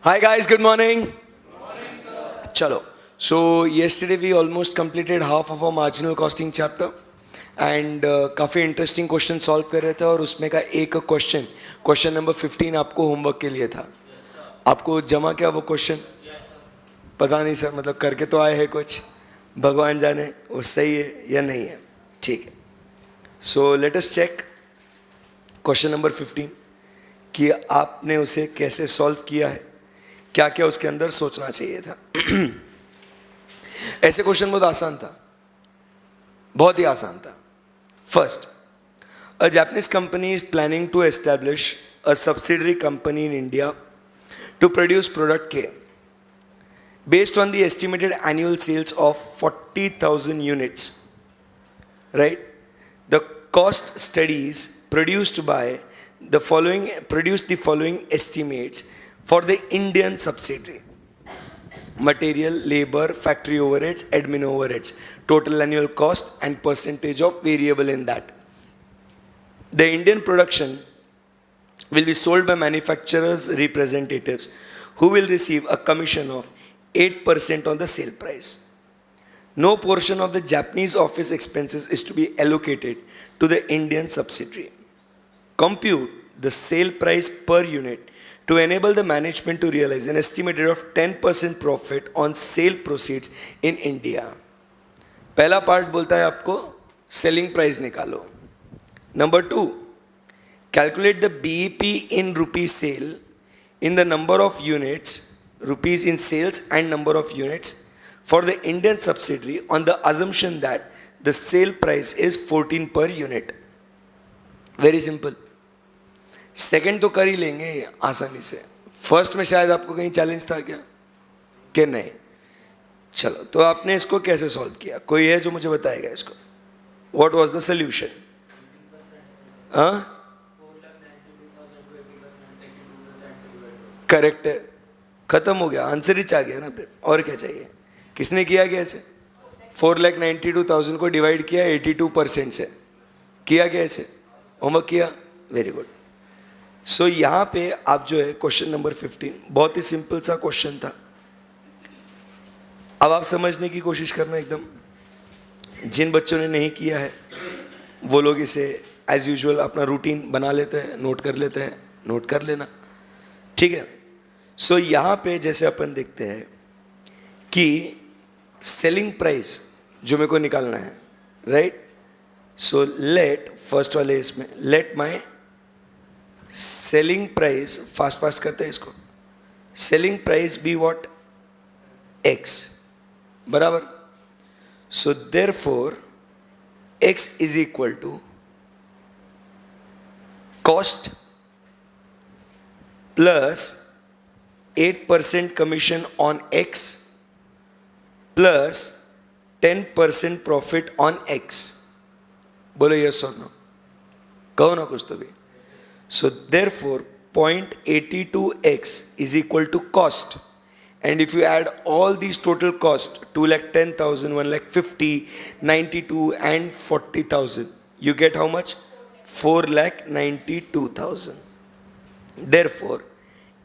Hi guys, good morning. Chalo. So yesterday we almost completed half of our marginal costing chapter and काफ़ी interesting question solve कर रहे थे और उसमें का एक क्वेश्चन नंबर 15 आपको होमवर्क के लिए था. आपको जमा क्या वो क्वेश्चन? पता नहीं सर, मतलब करके तो आए हैं कुछ, भगवान जाने वो सही है या नहीं है. ठीक है. So let us check question number 15 कि आपने उसे कैसे सॉल्व किया है, क्या क्या उसके अंदर सोचना चाहिए था. ऐसे क्वेश्चन बहुत आसान था, बहुत ही आसान था. First, a Japanese company is planning to establish a subsidiary company in India to produce product K based on the estimated annual sales of 40,000 units. Right? The cost studies produced the following estimates for the Indian subsidiary: material, labor, factory overheads, admin overheads, total annual cost and percentage of variable in that. The Indian production will be sold by manufacturers' representatives who will receive a commission of 8% on the sale price. No portion of the Japanese office expenses is to be allocated to the Indian subsidiary. Compute the sale price per unit to enable the management to realize an estimated of 10% profit on sale proceeds in India. पहला part बोलता है आपको selling price निकालो. Number 2, calculate the BEP in rupee sale in the number of units, rupees in sales and number of units for the Indian subsidiary on the assumption that the sale price is 14 per unit. Very simple. Second तो कर ही लेंगे आसानी से. First में शायद आपको कहीं challenge था क्या कि नहीं? चलो, तो आपने इसको कैसे सॉल्व किया? कोई है जो मुझे बताएगा इसको? What was the solution? Correct है, खत्म हो गया, आंसर ही आ गया ना. फिर और क्या चाहिए? किसने किया गया ऐसे? 4,92,000 को डिवाइड किया 82% से. किया गया ऐसे? होमवर्क किया? Very good. सो यहाँ पे आप जो है क्वेश्चन नंबर 15 बहुत ही सिंपल सा क्वेश्चन था. अब आप समझने की कोशिश करना एकदम. जिन बच्चों ने नहीं किया है वो लोग इसे एज यूजुअल अपना रूटीन बना लेते हैं, नोट कर लेते हैं, नोट कर लेना. ठीक है. सो यहाँ पे जैसे अपन देखते हैं कि सेलिंग प्राइस जो मेरे को निकालना है, राइट? सो लेट फर्स्ट वाले इसमें let my selling price, fast करते हैं इसको, selling price be what? X. बराबर. So therefore x is equal to cost plus 8% commission on x plus 10% profit on x. बोलो यस और नो, कहो ना कुछ तो भी. So therefore 0.82x is equal to cost, and if you add all these total cost 2,10,000, 1,50,000, 92 and 40,000, you get how much? 4,92,000. Therefore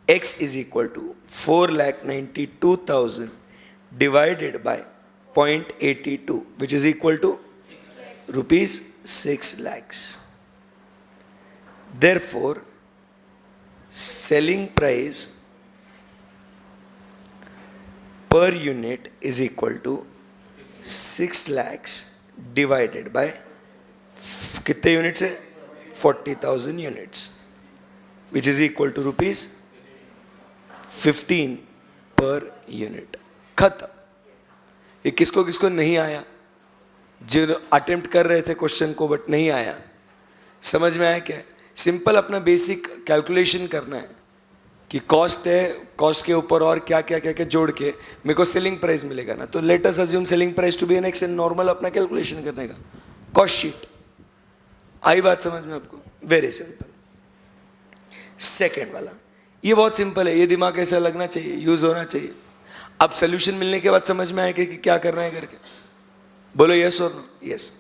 x is equal to 4,92,000 divided by 0.82, which is equal to rupees 6 lakhs. Therefore, selling price per unit is equal to 6 lakhs divided by कितने units है? 40,000 units, which is equal to rupees 15 per unit. खत्म. ये किसको किसको नहीं आया? जो attempt कर रहे थे क्वेश्चन को बट नहीं आया, समझ में आया क्या? सिंपल अपना बेसिक कैलकुलेशन करना है कि कॉस्ट है, कॉस्ट के ऊपर और क्या क्या क्या क्या जोड़ के मेरे को सेलिंग प्राइस मिलेगा ना. तो let us assume selling price to be an X and normal अपना कैलकुलेशन करने का कॉस्ट शीट. आई बात समझ में आपको? Very simple. सेकेंड वाला ये बहुत सिंपल है, ये दिमाग ऐसा लगना चाहिए, यूज होना चाहिए. अब सोल्यूशन मिलने के बाद समझ में आएगा कि क्या करना है करके. बोलो यस और no? Yes.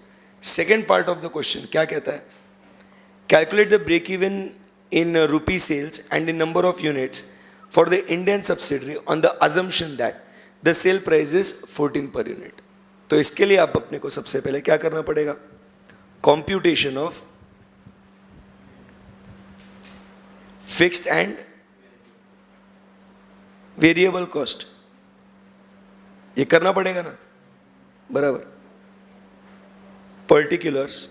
Second part of the question क्या कहता है? Calculate the break even in rupee sales and in number of units for the Indian subsidiary on the assumption that the sale price is 14 per unit. तो इसके लिए आप अपने को सबसे पहले क्या करना पड़ेगा? Computation of fixed and variable cost, ये करना पड़ेगा ना, बराबर. पर्टिकुलर्स,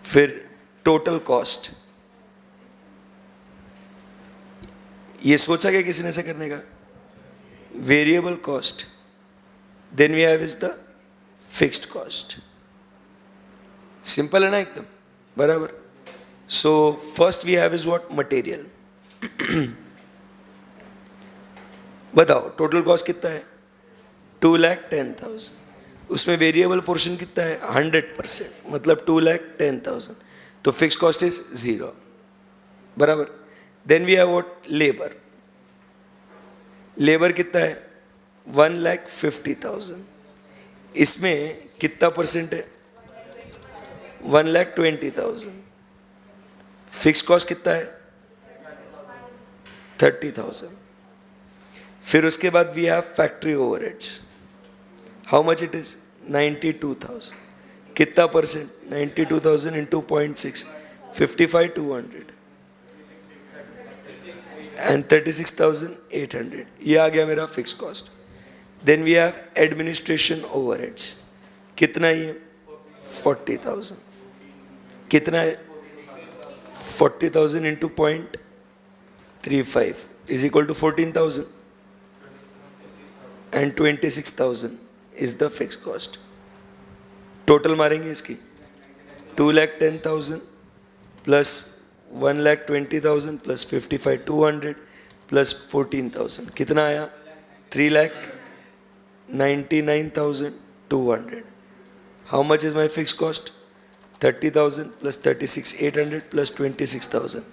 फिर टोटल कॉस्ट. ये सोचा क्या किसी ने से करने का? Variable cost, then we have is the fixed cost. Simple है ना एकदम, बराबर. So first we have is what? Material. बताओ टोटल कॉस्ट कितना है? 2,10,000. उसमें वेरिएबल पोर्शन कितना है? 100%, मतलब 2,10,000. तो फिक्स कॉस्ट इज 0, बराबर. Then we have what? Labour. Labour कितना है? 1,50,000. इसमें कितना परसेंट है? 1,20,000. फिक्स कॉस्ट कितना है? 30,000. फिर उसके बाद we have factory overheads. How much it is? 92,000. कितना परसेंट? 92,000 into 0.6, 55,200 and 36,800. ये आ गया मेरा fix cost. Then we have administration overheads. कितना ही है? 40,000. कितना है? 40,000 into 0.35 is equal to 14,000 and 26,000 is the fix cost. Total मारेंगे इसकी 2,10,000 प्लस 1,20,000 प्लस 55,200 प्लस 14,000. कितना आया? 3,99,200. How much is my fix cost? 30,000 plus 36,800 plus 26,000,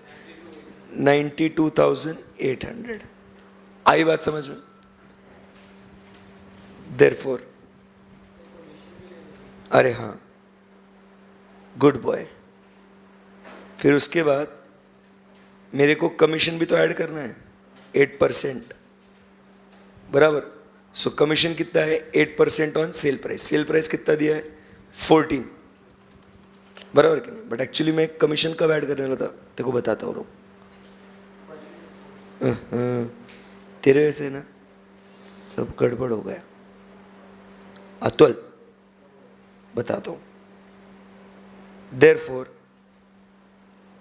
92,800. आई बात समझ में? Therefore, अरे हाँ, गुड बॉय. फिर उसके बाद मेरे को कमीशन भी तो ऐड करना है, 8%, बराबर. सो कमीशन कितना है? 8% on sale price. Sale price कितना दिया है? 14, बराबर कि नहीं? बट एक्चुअली मैं कमीशन कब ऐड करने वाला था तेरे को बताता हूँ. तेरे वैसे ना सब गड़बड़ हो गया. अतुल बताता हूँ. Therefore,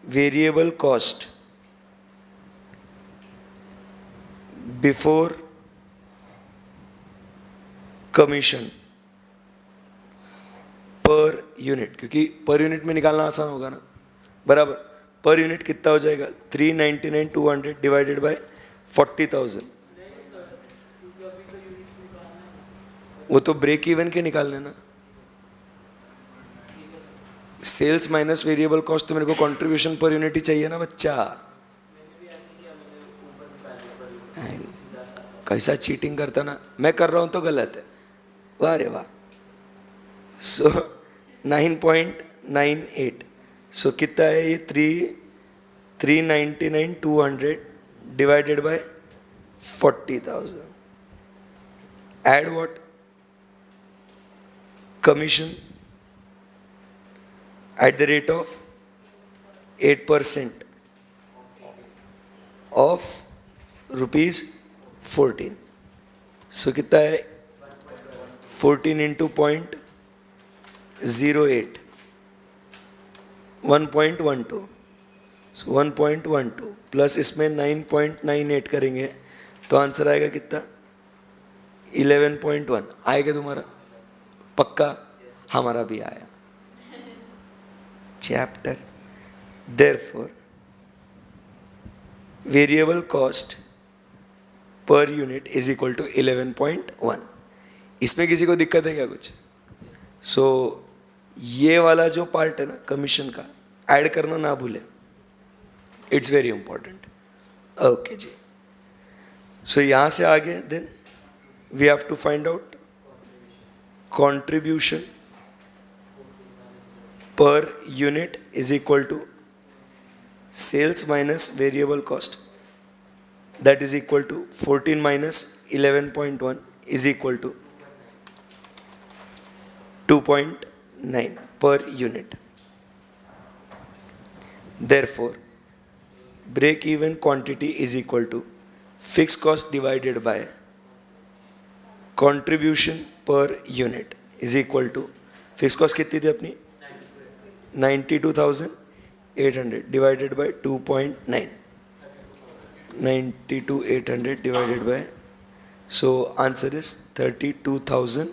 variable cost before commission per unit, क्योंकि पर यूनिट में निकालना आसान होगा ना, बराबर. पर यूनिट कितना हो जाएगा? 399,200 डिवाइडेड बाय 40,000. वो तो ब्रेक इवन के निकालने ना. सेल्स माइनस वेरिएबल कॉस्ट, तो मेरे को कंट्रीब्यूशन पर यूनिट ही चाहिए ना बच्चा. कैसा चीटिंग करता ना. मैं कर रहा हूं तो गलत है. वाह रे वाह. सो 9.98. सो कितना है ये? 399,200 divided by 40,000. Add what? Commission at the rate of 8% of rupees 14. So कितना है? 14 into 0.08, 1.12. So 1.12 प्लस इसमें 9.98 करेंगे तो आंसर आएगा कितना? 11.1. आएगा तुम्हारा? पक्का? हमारा भी आया. Chapter. Therefore, variable cost per unit is equal to 11.1. इसमें किसी को दिक्कत है क्या कुछ? सो ये वाला जो पार्ट है ना कमीशन का, ऐड करना ना भूले. It's very important. ओके जी. सो यहाँ से आगे then we have to find out contribution per unit is equal to sales minus variable cost. that is equal to 14 minus 11.1 is equal to 2.9 per unit. Therefore, break even quantity is equal to fixed cost divided by contribution per unit is equal to fixed cost कितनी थी अपनी 92,800 divided by 2.9 92,800 divided by, so answer is 32,000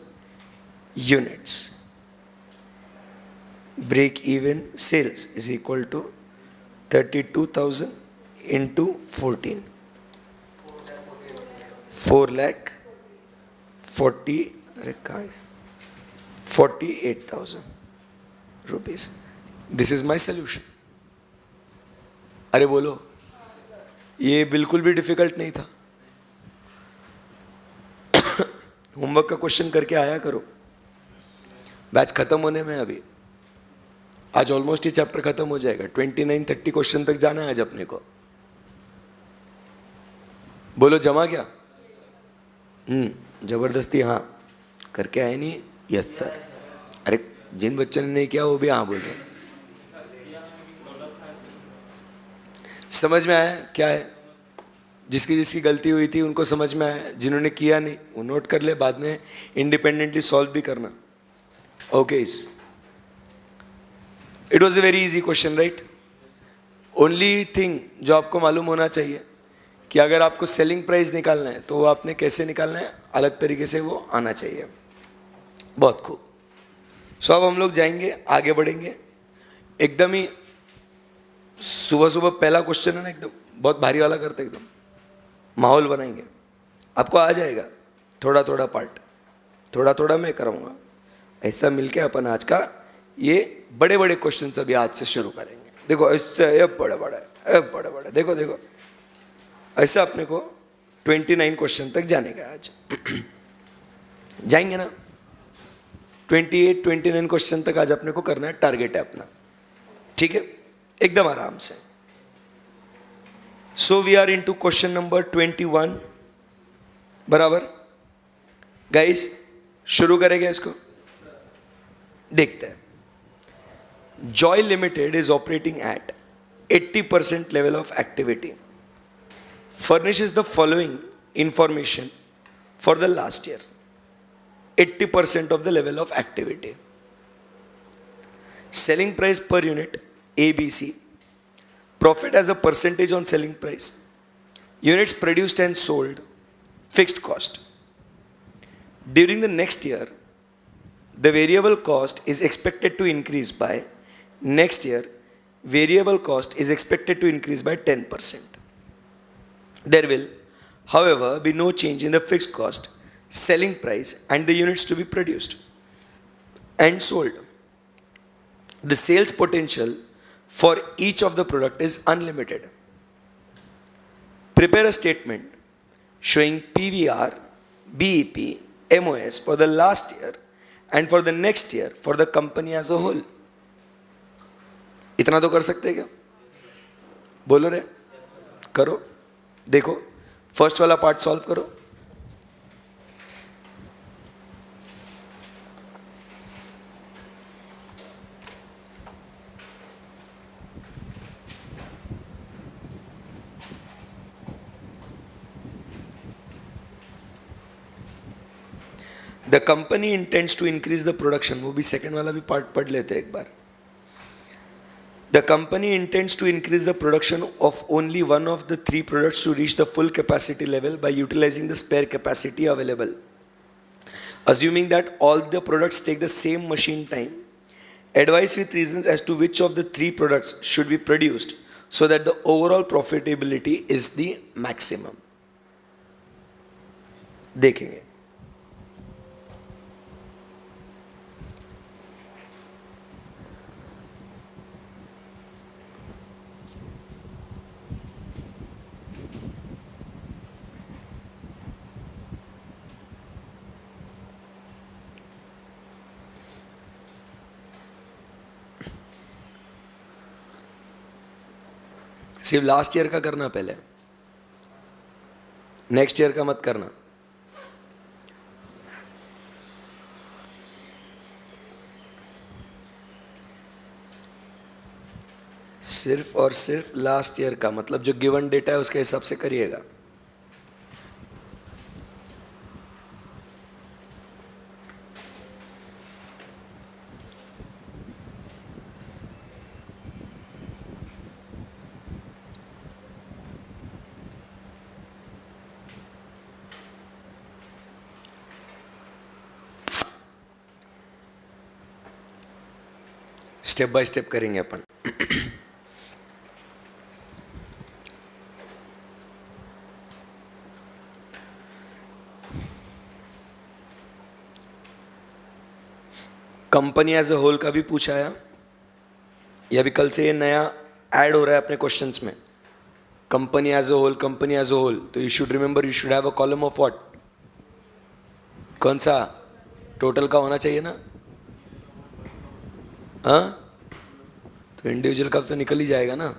units. Break even sales is equal to 32,000 into 14, 4,48,000 rupees. This is my solution. अरे बोलो, ये बिल्कुल भी difficult नहीं था. होमवर्क का क्वेश्चन करके आया करो. बैच खत्म होने में अभी, आज ऑलमोस्ट ये चैप्टर खत्म हो जाएगा. 29-30 क्वेश्चन तक जाना है आज अपने को. बोलो जमा क्या? जबरदस्ती हाँ करके आए नहीं? Yes sir. अरे जिन बच्चों ने नहीं किया वो भी हाँ बोल रहे. समझ में आया क्या है? जिसकी जिसकी गलती हुई थी उनको समझ में आया. जिन्होंने किया नहीं वो नोट कर ले, बाद में इंडिपेंडेंटली सॉल्व भी करना. Okay, it was a very easy question right. Only thing जो आपको मालूम होना चाहिए कि अगर आपको सेलिंग प्राइस निकालना है तो वो आपने कैसे निकालना है, अलग तरीके से वो आना चाहिए. बहुत खूब. सो अब हम लोग जाएंगे, आगे बढ़ेंगे. एकदम ही सुबह सुबह पहला क्वेश्चन है ना, एकदम बहुत भारी वाला करते, एकदम माहौल बनाएंगे. आपको आ जाएगा थोड़ा थोड़ा पार्ट, थोड़ा थोड़ा मैं कराऊंगा. ऐसा मिलके अपन आज का ये बड़े बड़े क्वेश्चन अभी आज से शुरू करेंगे. देखो इससे ये बड़े बड़े देखो देखो, ऐसा अपने को 29 क्वेश्चन तक जाने का आज. जाएंगे ना 28-29 क्वेश्चन तक आज अपने को करना है. टारगेट है अपना, ठीक है, एकदम आराम से. So we are into question number 21. बराबर गाइस, शुरू करेंगे इसको. देखते हैं. Joy Limited is operating at 80% level of activity. Furnishes the following information for the last year. 80% of the level of activity. Selling price per unit ABC. Profit as a percentage on selling price. Units produced and sold. Fixed cost. During the next year, the variable cost is expected to increase by, next year, variable cost is expected to increase by 10%. There will, however, be no change in the fixed cost, selling price, and the units to be produced and sold. The sales potential for each of the product is unlimited. Prepare a statement showing PVR, BEP, MOS for the last year and for the next year for the company as a whole. इतना तो कर सकते हैं क्या? बोलो रे, करो. देखो फर्स्ट वाला पार्ट सॉल्व करो. The company intends to increase the production. वो भी सेकेंड वाला भी पार्ट पढ़ लेते हैं एक बार. The company intends to increase the production of only one of the three products to reach the full capacity level by utilizing the spare capacity available. Assuming that all the products take the same machine time, advise with reasons as to which of the three products should be produced so that the overall profitability is the maximum. देखेंगे. सिर्फ last year का करना पहले. Next year का मत करना। सिर्फ और सिर्फ लास्ट ईयर का, मतलब जो गिवन डेटा है उसके हिसाब से करिएगा। स्टेप बाय स्टेप करेंगे अपन। कंपनी एज अ होल का भी पूछा है, या भी कल से ये नया ऐड हो रहा है अपने क्वेश्चंस में। Company as a whole, company as a whole, तो you should remember, you should have a column of what, कौन सा, टोटल का होना चाहिए ना। हाँ, तो इंडिविजुअल का तो निकल ही जाएगा ना।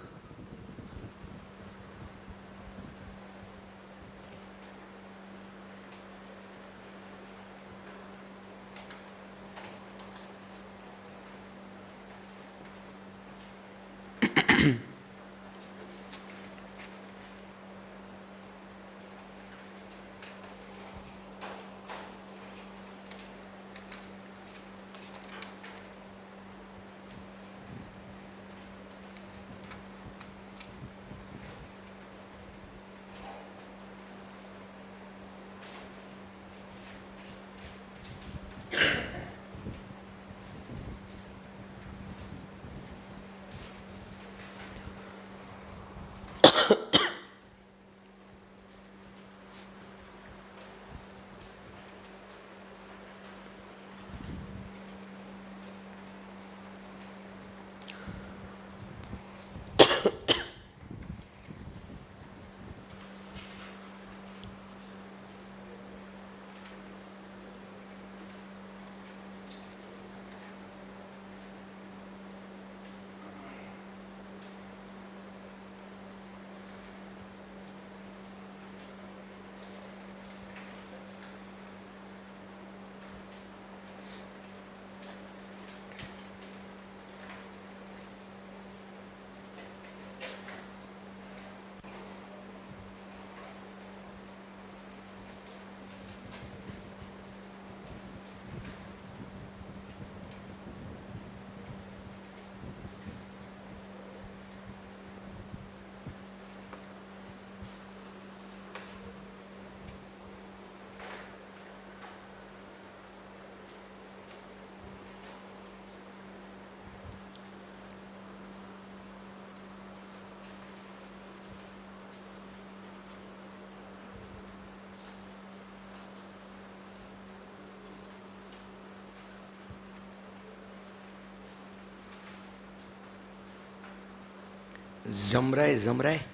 जम रहा है, जम रहा है,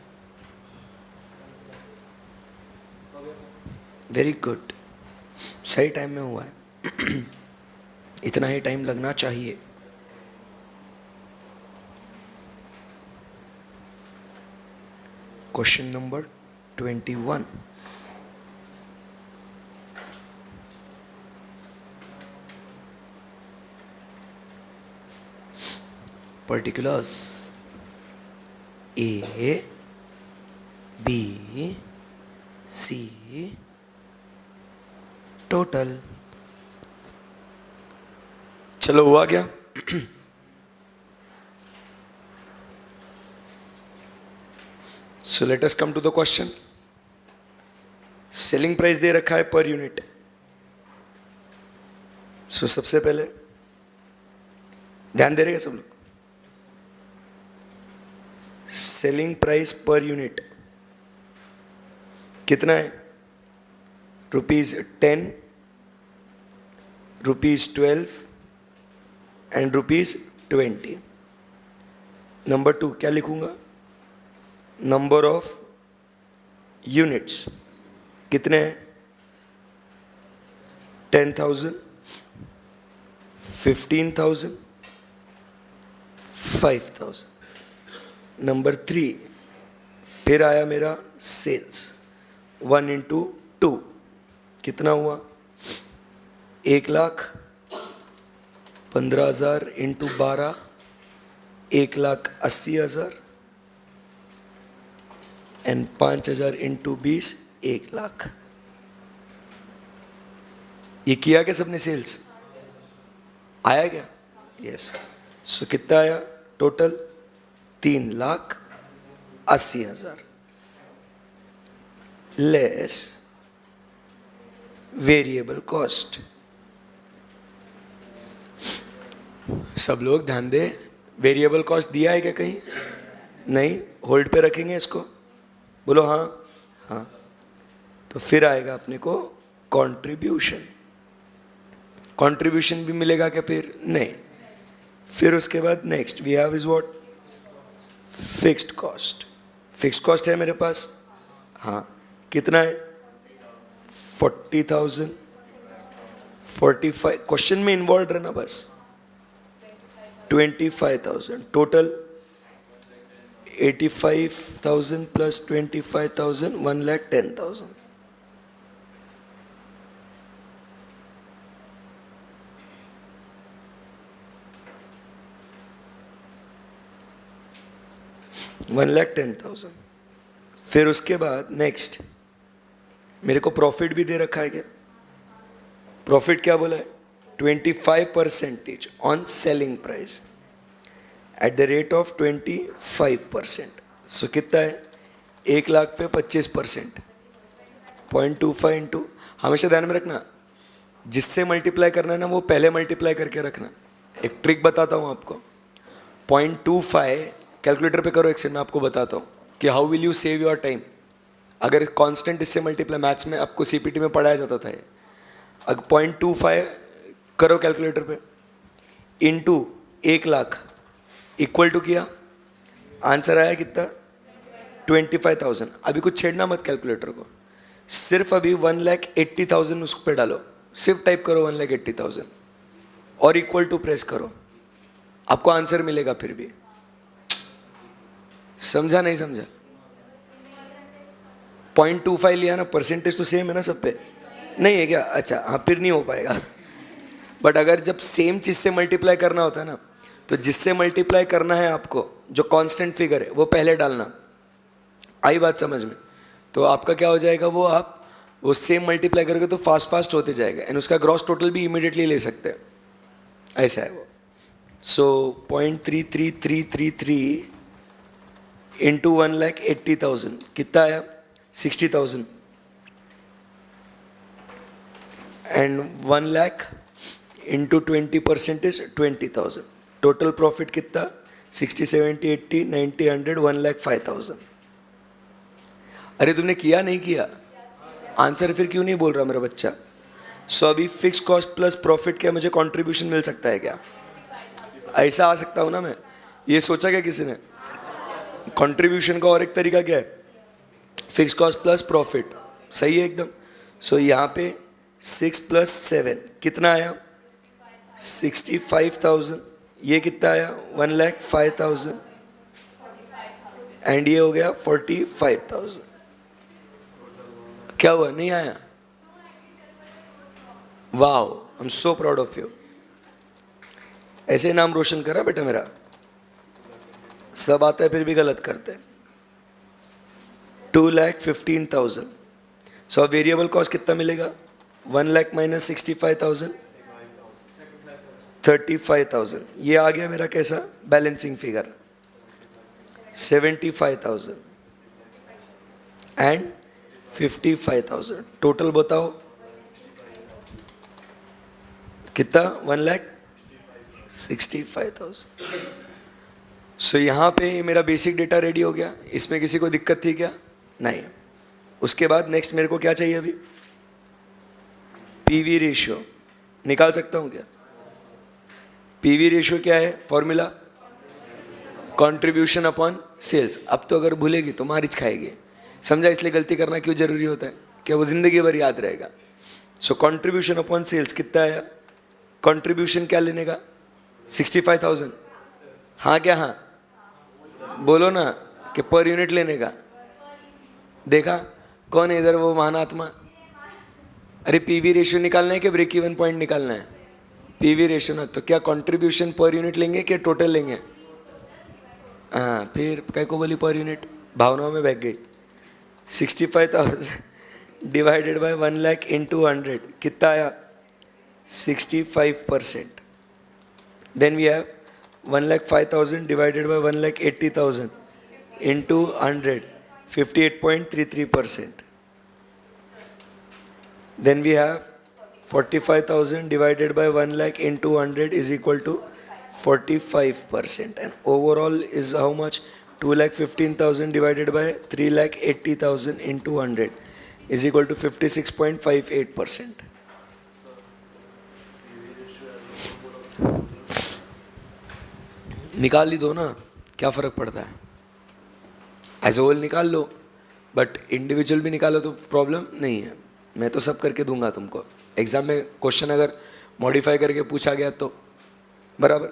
वेरी गुड, सही टाइम में हुआ है। इतना ही टाइम लगना चाहिए। Question number 21, particulars A, B, C, total. चलो हुआ क्या? So let us come to the question. Selling price दे रखा है पर यूनिट। सो सबसे पहले ध्यान दे रहे हैं सब लोग, सेलिंग प्राइस पर यूनिट कितना है? ₹10, ₹12 एंड ₹20। नंबर 2 क्या लिखूंगा? नंबर ऑफ यूनिट्स कितने हैं? 10,000, 15,000, 5,000। नंबर 3 फिर आया मेरा सेल्स, 1 इंटू 2 कितना हुआ? 1,15,000 इंटू 12 1,80,000 एंड 5,000 इंटू 20 1,00,000। ये किया क्या सबने? सेल्स आया क्या? यस। सो कितना आया टोटल? 3,80,000 less variable cost. सब लोग ध्यान दे, वेरिएबल कॉस्ट दिया है क्या कहीं? नहीं। होल्ड पे रखेंगे इसको? बोलो हाँ। हाँ, तो फिर आएगा अपने को कंट्रीब्यूशन। कंट्रीब्यूशन भी मिलेगा क्या फिर? नहीं। फिर उसके बाद next we have is what? Fixed cost. Fixed cost है मेरे पास, हाँ, कितना है? 40,000। 45 क्वेश्चन में इन्वॉल्व रहना बस। 25,000 टोटल। 85,000 प्लस 25,000 1,10,000। $1,10,000। फिर उसके बाद नेक्स्ट मेरे को प्रॉफिट भी दे रखा है क्या? प्रॉफिट क्या बोला है? 25% on selling price at the rate of 25%। सो कितना है? 1,00,000 पे 25%, 0.25 इंटू, हमेशा ध्यान में रखना जिससे मल्टीप्लाई करना है ना वो पहले मल्टीप्लाई करके रखना। एक ट्रिक बताता हूँ आपको। 0.25 कैलकुलेटर पे करो एक सेकंड, मैं आपको बताता हूँ कि how will you save your time. अगर कांस्टेंट इससे मल्टीप्लाई, मैथ्स में आपको सीपीटी में पढ़ाया जाता था ये। अगर 0.25 करो कैलकुलेटर पे, इंटू 1,00,000 इक्वल टू किया, आंसर आया कितना? 25,000। अभी कुछ छेड़ना मत कैलकुलेटर को, सिर्फ अभी 1,80,000 उस पर डालो, सिर्फ टाइप करो 1,80,000 और इक्वल टू प्रेस करो, आपको आंसर मिलेगा। फिर भी समझा नहीं समझा? 0.25 लिया ना, परसेंटेज तो सेम है ना सब पे? नहीं है क्या? अच्छा हाँ, फिर नहीं हो पाएगा। बट अगर जब सेम चीज़ से मल्टीप्लाई करना होता है ना, तो जिससे मल्टीप्लाई करना है आपको, जो कांस्टेंट फिगर है वो पहले डालना। आई बात समझ में? तो आपका क्या हो जाएगा, वो सेम मल्टीप्लाई करोगे तो फास्ट फास्ट होते जाएगा एंड उसका ग्रॉस टोटल भी इमीडिएटली ले सकते हैं, ऐसा है वो। सो 0.33333 इंटू 1,80,000 कितना आया? 60,000 and 1,00,000 into 20% is 20,000। Total profit कितना? 60, 70, 80, 90, 100, 1,05,000। अरे तुमने किया नहीं किया? आंसर फिर क्यों नहीं बोल रहा मेरा बच्चा? सो अभी फिक्स कॉस्ट प्लस प्रॉफिट क्या मुझे कंट्रीब्यूशन मिल सकता है क्या? ऐसा आ सकता हूँ ना मैं? ये सोचा क्या किसी ने? कंट्रीब्यूशन का और एक तरीका क्या है? फिक्स कॉस्ट प्लस प्रॉफिट, सही है एकदम। सो यहाँ पे 6 प्लस 7 कितना आया? 65,000। ये कितना आया? 1,05,000 एंड ये हो गया 45,000। क्या हुआ? नहीं आया? Wow, I am so proud of you. ऐसे नाम रोशन करा बेटा मेरा। सब आता है फिर भी गलत करते हैं। 2,15,000। सो वेरिएबल कॉस्ट कितना मिलेगा? 1,00,000 माइनस 65,000 35,000। ये आ गया मेरा कैसा बैलेंसिंग फिगर? 75,000 एंड 55,000। टोटल बताओ कितना? 1,65,000। सो यहाँ पे मेरा बेसिक डेटा रेडी हो गया। इसमें किसी को दिक्कत थी क्या? नहीं। उसके बाद नेक्स्ट मेरे को क्या चाहिए अभी? पीवी रेशियो निकाल सकता हूँ क्या? पीवी रेशियो क्या है फॉर्मूला? Contribution upon sales. अब तो अगर भूलेगी तो मारिच खाएगी, समझा? इसलिए गलती करना क्यों जरूरी होता है, क्या वो जिंदगी भर याद रहेगा। सो कंट्रीब्यूशन अपॉन सेल्स कितना आया? कंट्रीब्यूशन क्या लेने का? 65,000। हाँ क्या? हाँ बोलो ना कि पर यूनिट लेने का। देखा, कौन है इधर वो महानात्मा? अरे पीवी रेशियो निकालना है कि ब्रेक इवन पॉइंट निकालना है? पीवी रेशियो ना, तो क्या कंट्रीब्यूशन पर यूनिट लेंगे कि टोटल लेंगे? हाँ, फिर काय को बोली पर यूनिट, भावनाओं में बैठ गई। 65,000 डिवाइडेड बाय 1 लाख इंटू 100 कितना आया? 65%. Then we have 1,05,000 divided by 1,80,000 into 100 58.33%. Then we have 45,000 divided by 1 lakh into 100 is equal to 45%. And overall is how much? 2,15,000 divided by 3,80,000 into 100 is equal to 56.58%. निकाल ही दो ना, क्या फ़र्क पड़ता है? एज ए होल निकाल लो, बट इंडिविजुअल भी निकालो तो प्रॉब्लम नहीं है। मैं तो सब करके दूंगा तुमको। एग्ज़ाम में क्वेश्चन अगर मॉडिफाई करके पूछा गया तो बराबर।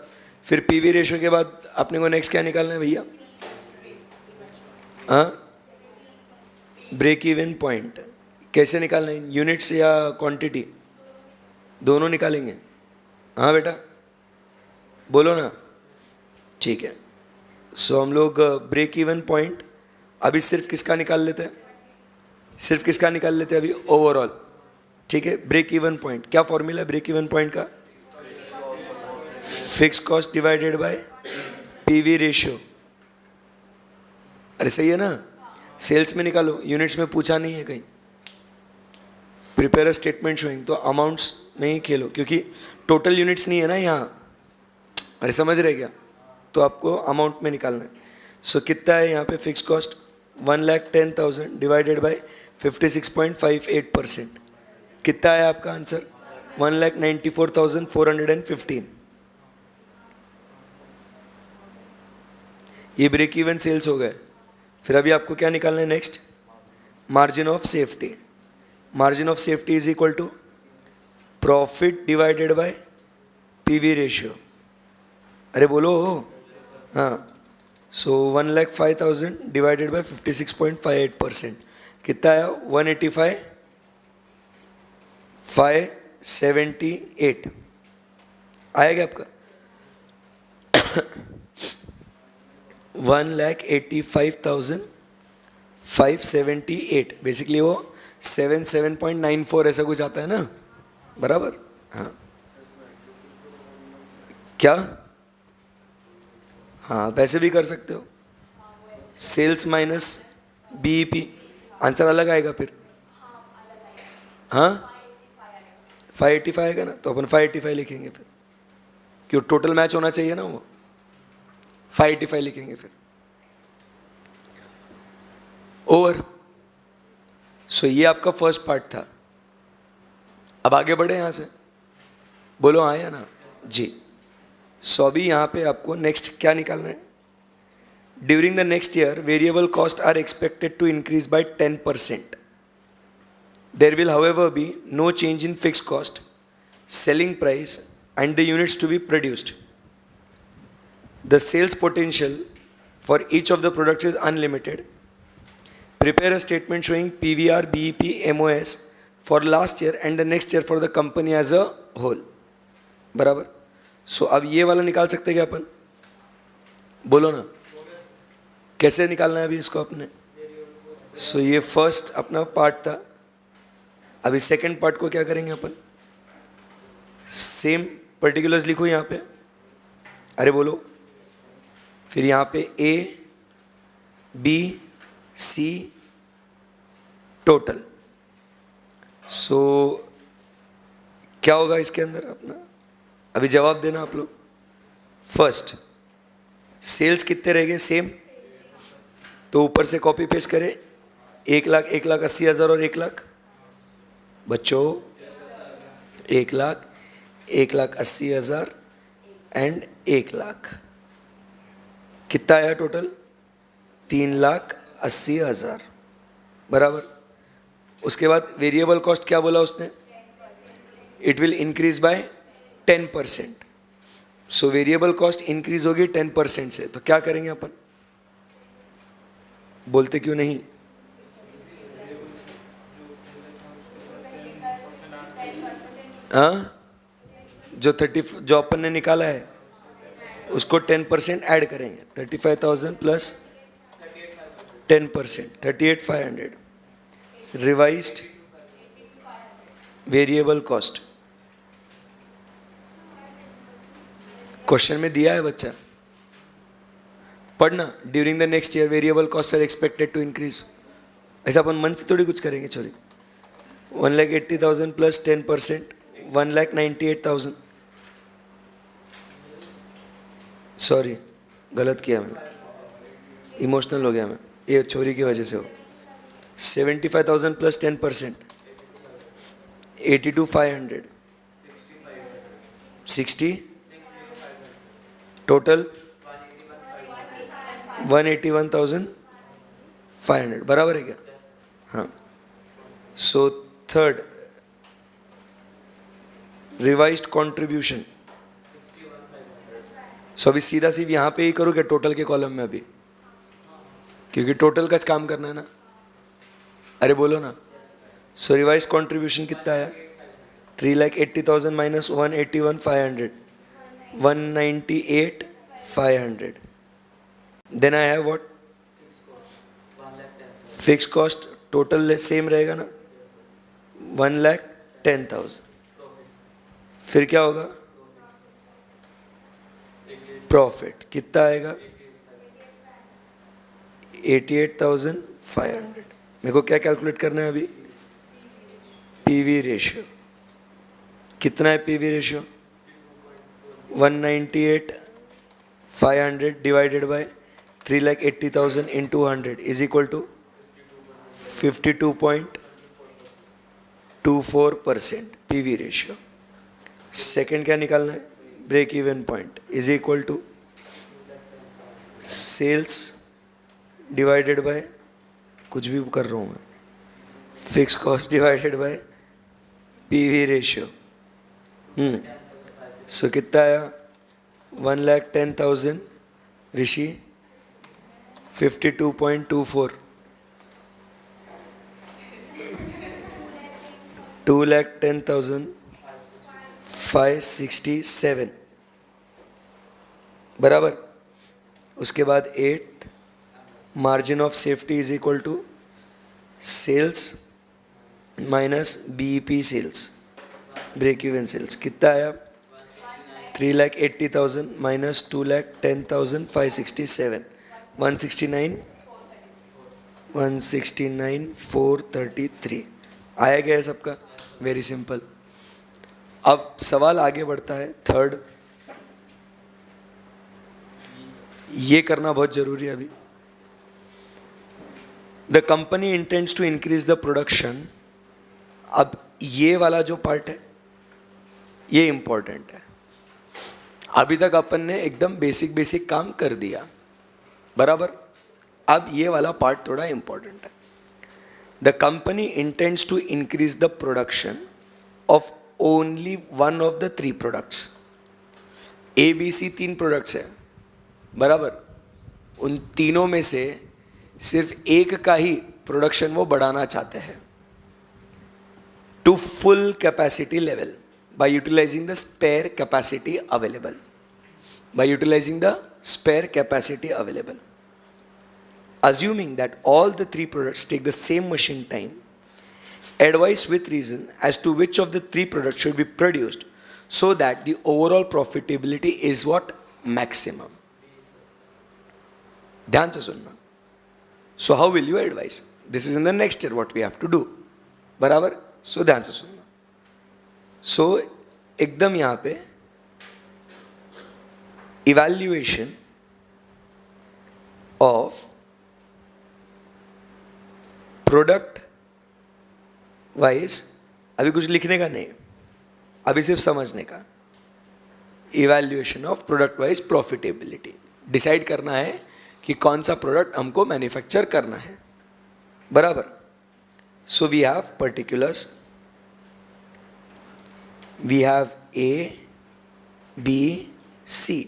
फिर पीवी रेशियो के बाद अपने को नेक्स्ट क्या निकालना है भैया? हाँ, ब्रेक इवन पॉइंट। कैसे निकालना है? यूनिट्स या क्वांटिटी? दोनों निकालेंगे। हाँ बेटा बोलो ना, ठीक है। सो हम लोग ब्रेक इवन पॉइंट अभी सिर्फ किसका निकाल लेते हैं? सिर्फ किसका निकाल लेते हैं अभी? ओवरऑल, ठीक है। ब्रेक इवन पॉइंट क्या फॉर्मूला है ब्रेक इवन पॉइंट का? Fix cost divided by PV ratio. अरे सही है ना? सेल्स में निकालो, यूनिट्स में पूछा नहीं है कहीं। प्रिपेयर अ स्टेटमेंट शोइंग, तो अमाउंट्स में ही खेलो क्योंकि टोटल यूनिट्स नहीं है ना यहाँ। अरे समझ रहे क्या? तो आपको अमाउंट में निकालना है। सो कितना है यहाँ पे फिक्स कॉस्ट? 1,10,000 divided by 56.58%। कितना है आपका आंसर? 1,94,415। ये ब्रेक इवन सेल्स हो गए। फिर अभी आपको क्या निकालना है next? Margin of safety. Margin of safety is equal to profit divided by PV ratio. अरे बोलो हाँ। So 1,05,000 divided by 56.58%। कितना आया? 185,578 आया क्या आपका? 1,85,578 बेसिकली वो 77.94 ऐसा कुछ आता है ना, बराबर? हाँ क्या? हाँ वैसे भी कर सकते हो, सेल्स माइनस बीईपी, आंसर अलग आएगा फिर। हाँ 585 आएगा ना, तो अपन 585 लिखेंगे फिर, क्यों टोटल मैच होना चाहिए ना, वो 585 लिखेंगे फिर। ओवर। सो ये आपका फर्स्ट पार्ट था। अब आगे बढ़े यहाँ से, बोलो हाँ या ना जी। सो अभी यहाँ पे आपको नेक्स्ट क्या निकालना है? During the next year variable cost are expected to increase by 10%. There will however be no change in fixed cost, selling price and the units to be produced. The sales potential for each of the products is unlimited. Prepare a statement showing PVR, BEP, MOS for last year and the next year for the company as a whole. बराबर। सो अब ये वाला निकाल सकते हैं क्या अपन? बोलो ना, कैसे निकालना है अभी इसको अपने? सो ये फर्स्ट अपना पार्ट था। अभी सेकंड पार्ट को क्या करेंगे अपन? सेम पर्टिकुलर्स लिखो यहाँ पे। अरे बोलो, फिर यहाँ पे ए बी सी टोटल। सो क्या होगा इसके अंदर अपना? अभी जवाब देना आप लोग। फर्स्ट सेल्स कितने रह गए? सेम, तो ऊपर से कॉपी पेस्ट करें। 1,00,000, 1,80,000 और 1,00,000 बच्चों, 1,00,000, 1,80,000 एंड 1,00,000 कितना आया टोटल? 3,80,000 बराबर। उसके बाद वेरिएबल कॉस्ट क्या बोला उसने? It will increase by 10%। So variable cost increase होगी 10% से, तो क्या करेंगे अपन? बोलते क्यों नहीं? हाँ, जो अपन ने निकाला है उसको 10% ऐड करेंगे. 35,000 plus 10%, 38,500. Revised variable cost question में दिया है बच्चा, पढ़ना. During the next year variable cost are expected to increase. ऐसा अपन मन से थोड़ी कुछ करेंगे छोरी. 1,80,000 प्लस 10%, 1,98,000. सॉरी, गलत किया मैंने, इमोशनल हो गया मैं, ये छोरी की वजह से हो. 75,000 प्लस 10%, 82,500. 60 टोटल 181,500. बराबर है क्या? हाँ. So third, revised contribution. So अभी सीधा सीधा यहाँ पे ही करो क्या टोटल के कॉलम में अभी, क्योंकि टोटल का काम करना है ना. अरे बोलो ना. सो रिवाइज कंट्रीब्यूशन कितना है? 3,80,000 minus 181,500, 198,500. Then I have what? Fix cost total same रहेगा ना, 1,10,000. फिर क्या होगा? प्रॉफिट कितना आएगा? 88,500. मेरे को क्या कैलकुलेट करना है अभी? PV ratio. कितना है PV ratio? 198,500 divided by 3,80,000 into 100 is equal to 52.24% PV ratio. Second क्या निकालना है? Break even point is equal to sales divided by, कुछ भी कर रहा हूँ मैं, fix cost divided by PV ratio. So कितना आया? 1,10,000 ऋषि 52.24, 2,10,567. बराबर. उसके बाद 8 margin of safety is equal to sales minus BEP sales, break even sales. कितना आया? 3,80,000 माइनस 2,10,567, 169,433. आया गया है सबका? Very simple. अब सवाल आगे बढ़ता है. थर्ड, ये करना बहुत जरूरी है अभी. The company intends to increase the production. अब ये वाला जो पार्ट है ये इंपॉर्टेंट है. अभी तक अपन ने एकदम बेसिक काम कर दिया, बराबर. अब ये वाला पार्ट थोड़ा इंपॉर्टेंट है. The company intends to increase the production of only one of the 3 products. ABC 3 products है, बराबर. उन तीनों में से सिर्फ एक का ही प्रोडक्शन वो बढ़ाना चाहते हैं to full capacity level by utilizing the spare capacity available. By utilizing the spare capacity available. Assuming that all the 3 products take the same machine time, advise with reason as to which of the 3 products should be produced so that the overall profitability is what? Maximum. ध्यान से सुनना. So how will you advise? This is in the next year what we have to do. बराबर. So ध्यान से सुनना. सो एकदम यहाँ पे इवैल्यूएशन ऑफ प्रोडक्ट वाइज, अभी कुछ लिखने का नहीं, अभी सिर्फ समझने का. Evaluation of product wise profitability. Decide करना है कि कौन सा प्रोडक्ट हमको मैन्युफैक्चर करना है, बराबर. So we have particulars. We have A, B, C.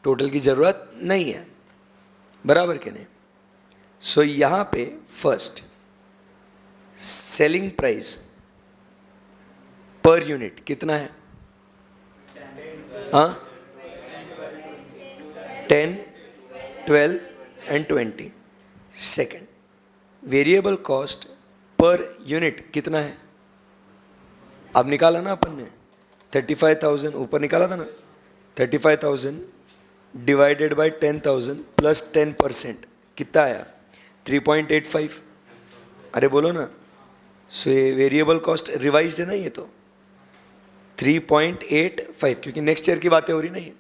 Total की जरूरत नहीं है, बराबर के नहीं. सो यहाँ पे फर्स्ट सेलिंग प्राइस पर यूनिट कितना है? हाँ, 10, 12 and 20. Second, variable cost per unit कितना है? अब निकाला ना अपन ने, 35,000 ऊपर निकाला था ना, 35,000 डिवाइडेड बाई 10,000 प्लस 10% कितना आया? 3.85. अरे बोलो ना. सो ये वेरिएबल कॉस्ट रिवाइज्ड है ना ये तो, 3.85, क्योंकि नेक्स्ट ईयर की बातें हो रही नहीं है.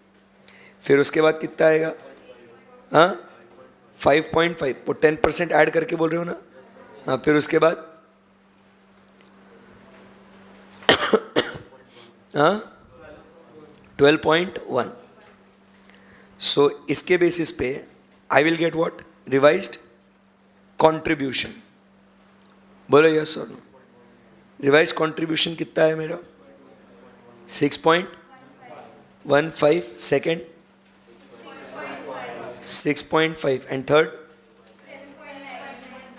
फिर उसके बाद कितना आएगा? हाँ, 5.5. वो 10% ऐड करके बोल रहे हो ना. हाँ, फिर उसके बाद हाँ, 12.1. सो इसके बेसिस पे I will get what? Revised contribution. बोलो यस और नो. रिवाइज कंट्रीब्यूशन कितना है मेरा? 6.15. Second 6.5 and third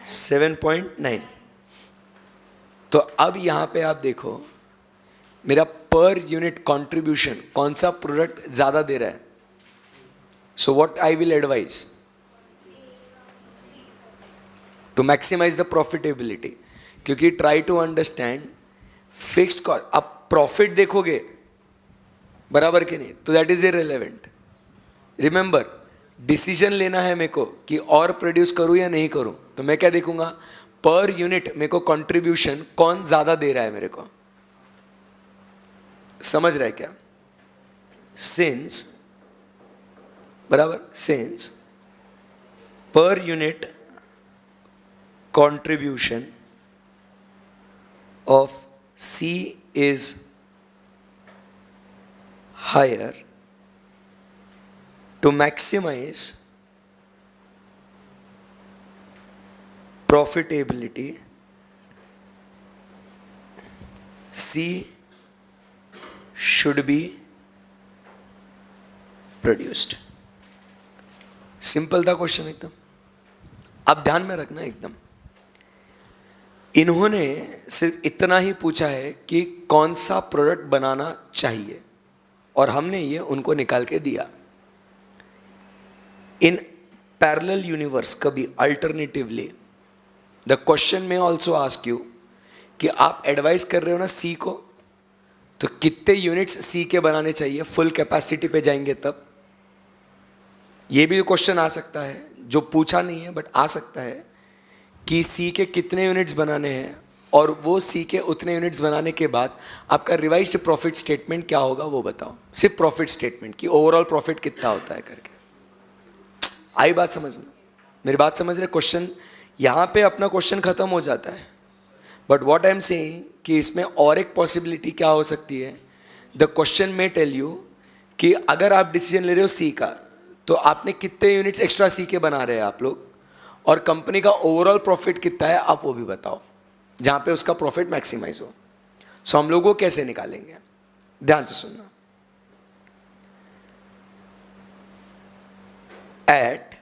7.9. तो अब यहां पे आप देखो मेरा पर यूनिट कंट्रीब्यूशन कौन सा प्रोडक्ट ज्यादा दे रहा है. So what I will advise to maximise the profitability, क्योंकि try to understand fixed cost. अब प्रॉफिट देखोगे बराबर के नहीं, तो that is irrelevant. Remember, decision लेना है मेरे को कि और प्रोड्यूस करूं या नहीं करूं, तो मैं क्या देखूंगा? पर यूनिट मेरे को कंट्रीब्यूशन कौन ज्यादा दे रहा है मेरे को. समझ रहा है क्या? सिंस बराबर, since per unit contribution of C is higher, to maximize profitability C should be produced. Simple था क्वेश्चन एकदम. अब ध्यान में रखना एकदम. इन्होंने सिर्फ इतना ही पूछा है कि कौन सा प्रोडक्ट बनाना चाहिए, और हमने ये उनको निकाल के दिया. इन पैरेलल यूनिवर्स कभी अल्टरनेटिवली द क्वेश्चन में ऑल्सो आस्क यू कि आप एडवाइस कर रहे हो ना सी को, तो कितने यूनिट्स सी के बनाने चाहिए फुल कैपेसिटी पे जाएंगे तब. ये भी क्वेश्चन आ सकता है, जो पूछा नहीं है बट आ सकता है, कि सी के कितने यूनिट्स बनाने हैं, और वो सी के उतने यूनिट्स बनाने के बाद आपका रिवाइज्ड प्रॉफिट स्टेटमेंट क्या होगा वो बताओ. सिर्फ प्रॉफिट स्टेटमेंट कि ओवरऑल प्रॉफिट कितना होता है करके. आई बात समझ में? मेरी बात समझ रहे? क्वेश्चन यहाँ पे अपना क्वेश्चन खत्म हो जाता है. But what I am saying कि इसमें और एक पॉसिबिलिटी क्या हो सकती है. द क्वेश्चन में टेल यू कि अगर आप डिसीजन ले रहे हो सी का, तो आपने कितने यूनिट्स एक्स्ट्रा सी के बना रहे हैं आप लोग, और कंपनी का ओवरऑल प्रॉफिट कितना है आप वो भी बताओ, जहां पे उसका प्रॉफिट मैक्सिमाइज हो. सो हम लोग वो कैसे निकालेंगे? ध्यान से सुनना. At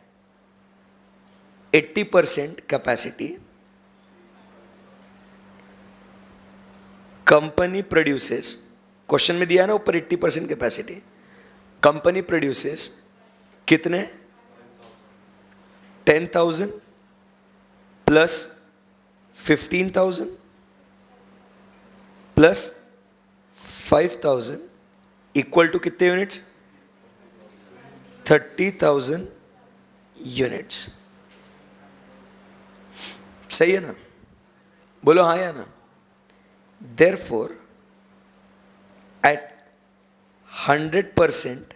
80% capacity company produces, question में दिया है ना ऊपर 80% कैपेसिटी, कंपनी प्रोड्यूसेस कितने? 10,000 प्लस 15,000 प्लस 5,000 इक्वल टू कितने यूनिट्स? 30,000 यूनिट्स. सही है ना? बोलो हाँ या ना. Therefore, at 100%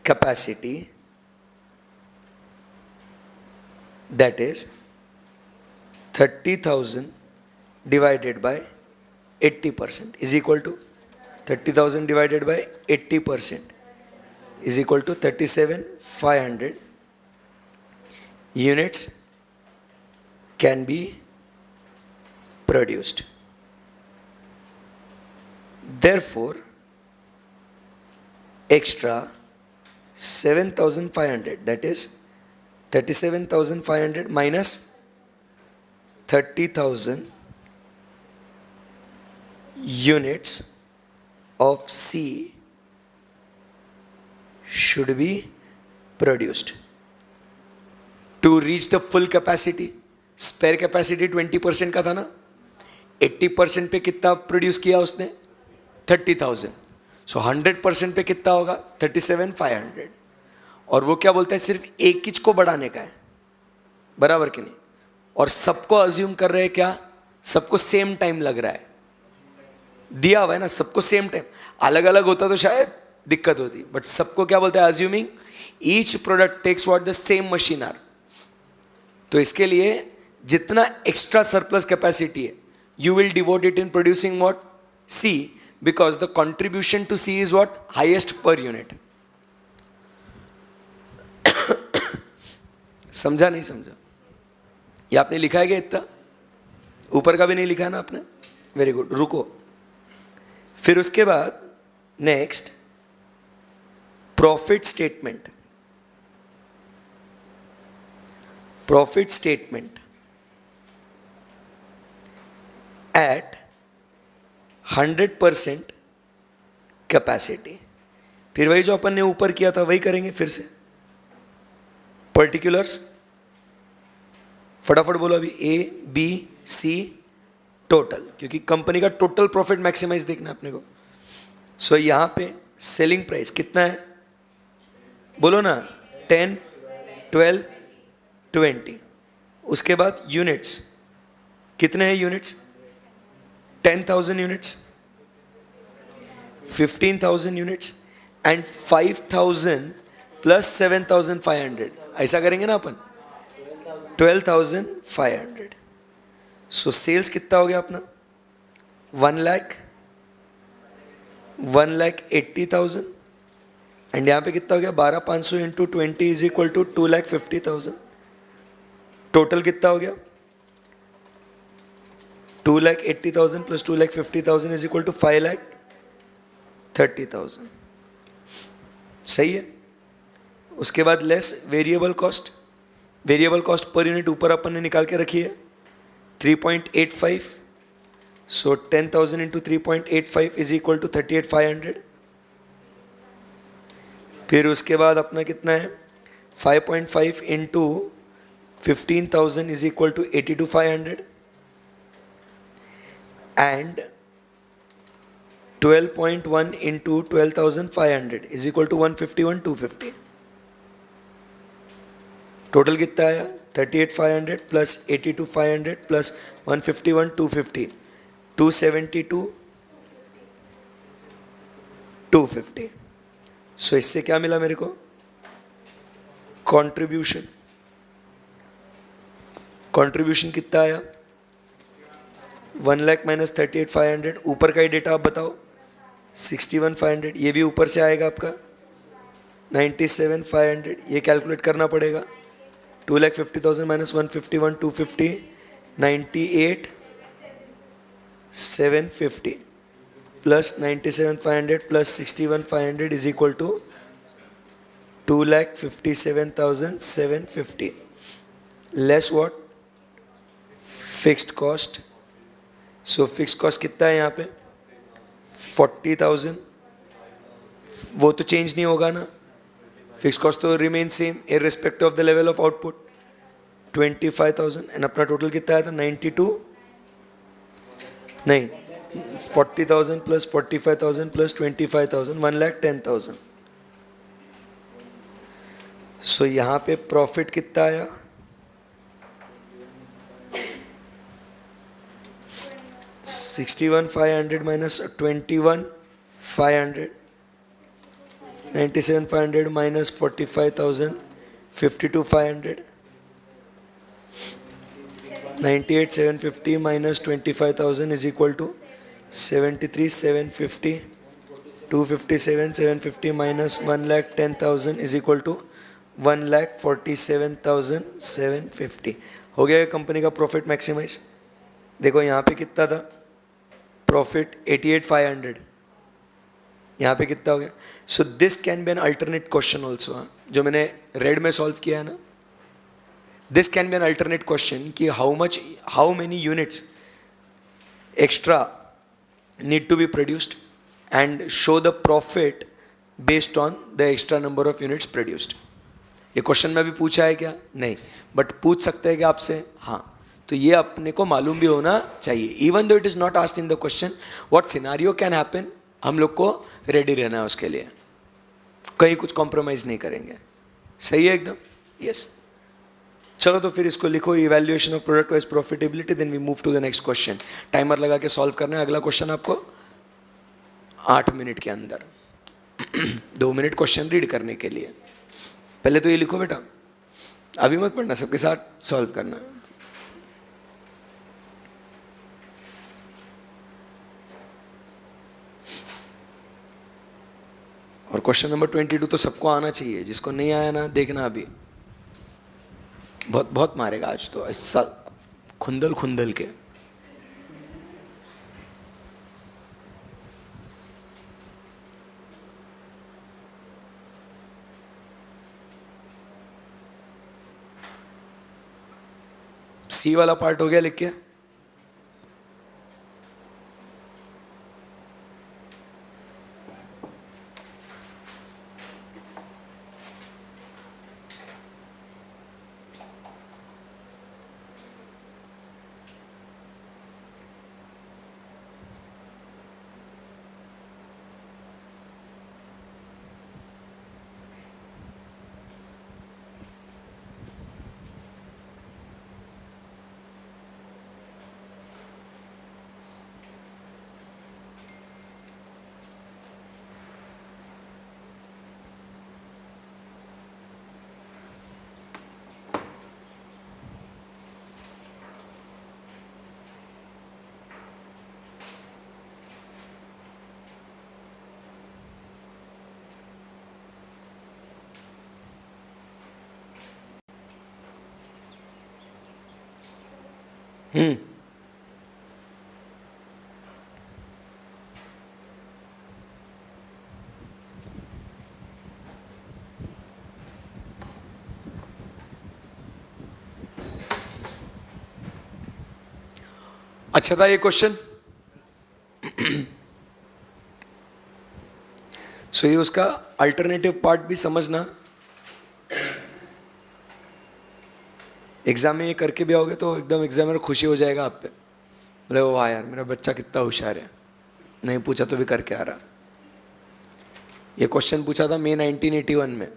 capacity, that is 30,000 divided by 80% is equal to 30,000 divided by 80% is equal to 37,500 units can be produced. Therefore, extra 7,500, that is 37,500 minus 30,000 units of C should be produced to reach the full capacity. Spare capacity 20% का था ना, 80% पे कितना produce किया उसने? 30,000. सो 100% पे कितना होगा? 37,500. और वो क्या बोलता है? सिर्फ एक चीज को बढ़ाने का है, बराबर कि नहीं? और सबको अज्यूम कर रहे हैं क्या? सबको सेम टाइम लग रहा है, दिया हुआ है ना सबको सेम टाइम. अलग अलग होता तो शायद दिक्कत होती, बट सबको क्या बोलता है? Assuming each product takes what the same machine are. तो इसके लिए जितना एक्स्ट्रा सरप्लस कैपेसिटी है, you will devote it in producing what? C, because the contribution to C is what? Highest per unit. समझा नहीं समझा? ये आपने लिखा है क्या इतना? ऊपर का भी नहीं लिखा है ना आपने? Very good. रुको, फिर उसके बाद next profit statement. Profit statement at 100% capacity. फिर वही जो अपन ने ऊपर किया था वही करेंगे फिर से. पर्टिकुलर्स फटाफट बोलो अभी. ए बी सी टोटल, क्योंकि कंपनी का टोटल प्रॉफिट मैक्सिमाइज देखना है अपने को. सो यहां पे सेलिंग प्राइस कितना है? बोलो ना. 10, 12, 20. उसके बाद यूनिट्स कितने हैं? Units 10,000 units, 15,000 units and 5,000 plus 7,500. ऐसा करेंगे ना अपन. 12,500. सो सेल्स कितना हो गया अपना? 1,80,000. एंड यहाँ पे कितना हो गया? 12,500 into 20 is equal to 2,50,000. Total कितना हो गया? 2,80,000 प्लस 2,50,000 इज इक्वल टू 5,30,000. सही है. उसके बाद less variable cost. Variable cost per unit ऊपर अपन ने निकाल के रखी है 3.85. So 10,000 into 3.85 is equal to 38,500. फिर उसके बाद अपना कितना है? 5.5 into 15,000 is equal to 82,500 and 12.1 into 12,500 is equal to 151,250. Total कितना आया? 38,500 प्लस 82,500 प्लस 151,250, 272,250. सो इससे क्या मिला मेरे को? कंट्रीब्यूशन. कंट्रीब्यूशन कितना आया? 1 लाख माइनस 38,500. ऊपर का ही डेटा आप बताओ. 61,500. ये भी ऊपर से आएगा आपका 97,500. ये कैलकुलेट करना पड़ेगा. 2,50,000 minus 151,250, 98,750 plus 97,500 plus 61,500 is equal to 2,57,750 less what? Fixed cost. So fixed cost कितना है यहाँ पे? 40,000. वो तो चेंज नहीं होगा ना. फिक्स कॉस्ट तो remain same irrespective of the level of output. 25,000. And अपना टोटल कितना आया था? 92 नहीं 40,000 प्लस 45,000 प्लस 25,000 1,10,000. सो यहाँ पे प्रॉफिट कितना आया? 61,500 minus 21,500, 97,500 minus 45,000, 52,500. 98,750 minus 25,000 is equal to 73,750. 257,750 minus 1,10,000 is equal to 1,47,750. हो गया कंपनी का प्रॉफिट मैक्सिमाइज. देखो यहाँ पे कितना था प्रॉफिट? 88,500. यहाँ पे कितना हो गया? So this can be an alternate question also. जो मैंने रेड में सॉल्व किया है ना, this can be an alternate question कि how many units extra need to be produced and show the profit based on the extra number of units produced. ये question में भी पूछा है क्या? नहीं, बट पूछ सकते हैं कि आपसे, हाँ. तो ये अपने को मालूम भी होना चाहिए. Even though it is not asked in the question, what scenario can happen, हम लोग को रेडी रहना है उसके लिए. कहीं कुछ कॉम्प्रोमाइज नहीं करेंगे. सही है एकदम? यस. चलो तो फिर इसको लिखो, evaluation of product wise profitability. Then we move to the next question. Timer लगा के सॉल्व करना है. अगला क्वेश्चन आपको 8 मिनट के अंदर 2 मिनट क्वेश्चन रीड करने के लिए. पहले तो ये लिखो बेटा, अभी मत पढ़ना, सबके साथ सॉल्व करना. और क्वेश्चन नंबर 22 तो सबको आना चाहिए. जिसको नहीं आया ना, देखना अभी बहुत बहुत मारेगा आज तो, ऐसा खुंदल खुंदल के. सी वाला पार्ट हो गया लिख के. अच्छा था ये क्वेश्चन. सो ये उसका अल्टरनेटिव पार्ट भी समझना. एग्जाम में ये करके भी आओगे तो एकदम एग्जामिनर खुशी हो जाएगा आप पे. बोले वाह यार, मेरा बच्चा कितना होशियार है, नहीं पूछा तो भी करके आ रहा. ये क्वेश्चन पूछा था मई 1981 में.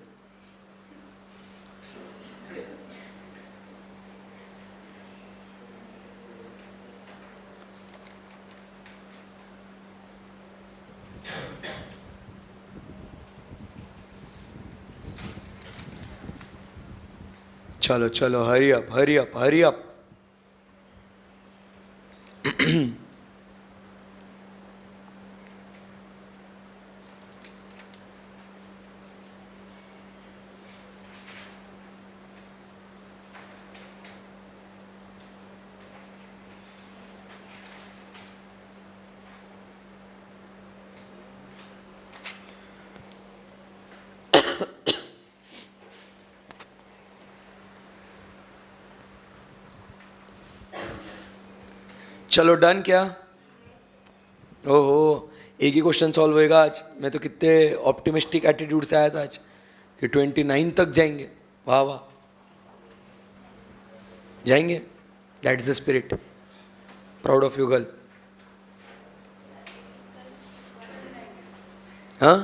चलो चलो, hurry up hurry up hurry up. चलो डन क्या? ओहो, एक ही क्वेश्चन सॉल्व होएगा आज. मैं तो कितने ऑप्टिमिस्टिक एटीट्यूड से आया था आज कि 29 तक जाएंगे. वाह वाह, जाएंगे. That's the spirit. Proud of you girl. हाँ,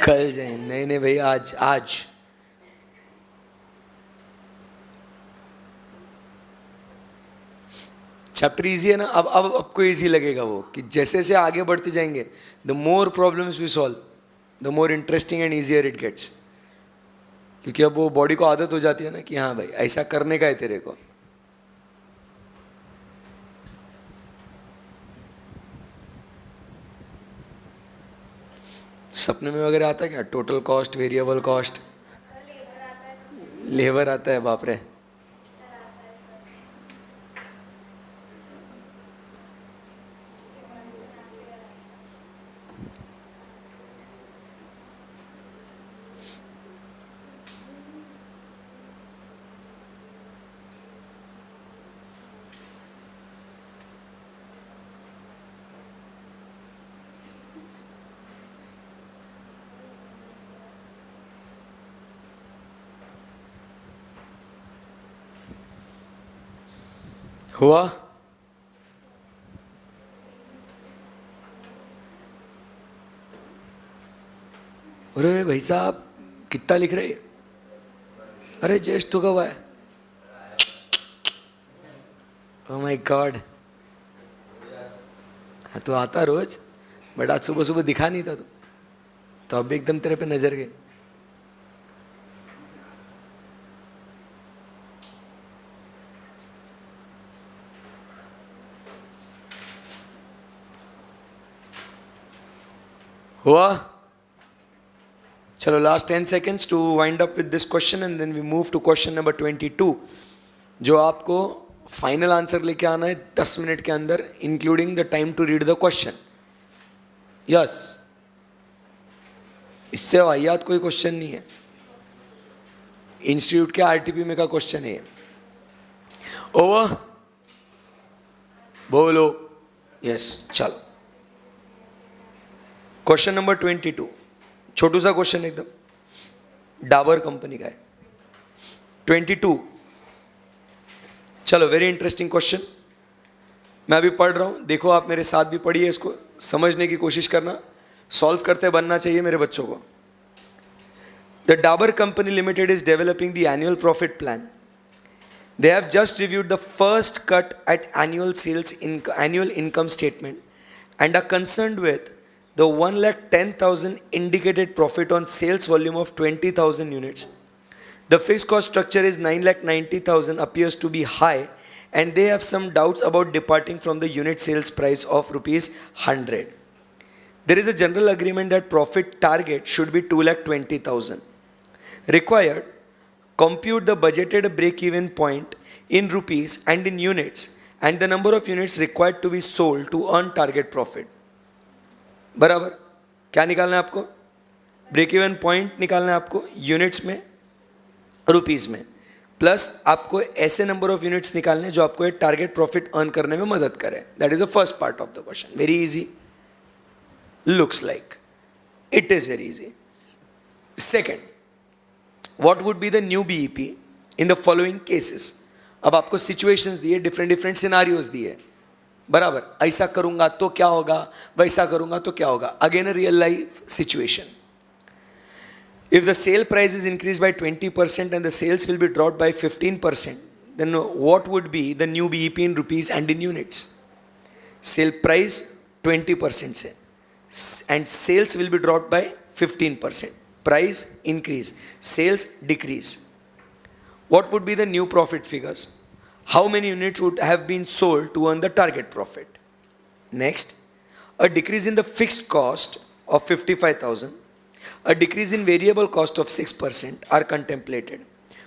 कल जाएंगे. नहीं नहीं भाई, आज आज. चैप्टर इजी है ना. अब आपको इजी लगेगा वो, कि जैसे जैसे आगे बढ़ते जाएंगे, the more problems we solve, the more interesting and easier it gets. क्योंकि अब वो बॉडी को आदत हो जाती है ना कि हाँ भाई ऐसा करने का है तेरे को. सपने में वगैरह आता है क्या? Total cost, variable cost, labour आता है. बाप रे. हुआ? अरे भाई साहब कितना लिख रहे? अरे जस्ट तो कब है? Oh my God. तो आता रोज, बट आज सुबह सुबह दिखा नहीं था तो अब भी एकदम तेरे पे नजर गए। हुआ? चलो last 10 seconds to wind up with this question and then we move to question number 22, जो आपको फाइनल आंसर लेके आना है 10 मिनट के अंदर, including the time to read the question. Yes, इससे वाहियात कोई क्वेश्चन नहीं है, इंस्टीट्यूट के आरटीपी में का क्वेश्चन है। ओवर? बोलो यस। चलो क्वेश्चन नंबर 22, छोटू सा क्वेश्चन एकदम, डाबर कंपनी का है। 22, चलो वेरी इंटरेस्टिंग क्वेश्चन। मैं अभी पढ़ रहा हूं, देखो आप मेरे साथ भी पढ़िए, इसको समझने की कोशिश करना, सॉल्व करते बनना चाहिए मेरे बच्चों को। The Dabur company limited is developing the annual profit plan. They have just reviewed the first cut at annual income statement and are concerned with the 1,10,000 indicated profit on sales volume of 20,000 units. The fixed cost structure is 9,90,000 appears to be high, and they have some doubts about departing from the unit sales price of rupees 100. There is a general agreement that profit target should be 2,20,000. Required, compute the budgeted break-even point in rupees and in units and the number of units required to be sold to earn target profit. बराबर? क्या निकालना है आपको? Break even point निकालना है आपको units में, rupees में, प्लस आपको ऐसे नंबर ऑफ यूनिट्स निकालने जो आपको एक टारगेट प्रॉफिट अर्न करने में मदद करे. That is the first part of the question. Very easy, looks like it is very easy. Second, what would be the new BEP in the following cases? अब आपको सिचुएशंस दिए, different scenarios दिए, बराबर? ऐसा करूंगा तो क्या होगा, वैसा करूंगा तो क्या होगा. Again a real life situation. If the sale price is increased by 20% and the sales will be dropped by 15%, then what would be the new BEP in rupees and in units? Sale price 20% से and sales will be dropped by 15%. Price increase, sales decrease. What would be the new profit figures? How many units would have been sold to earn the target profit? Next, a decrease in the fixed cost of 55,000, a decrease in variable cost of 6% are contemplated.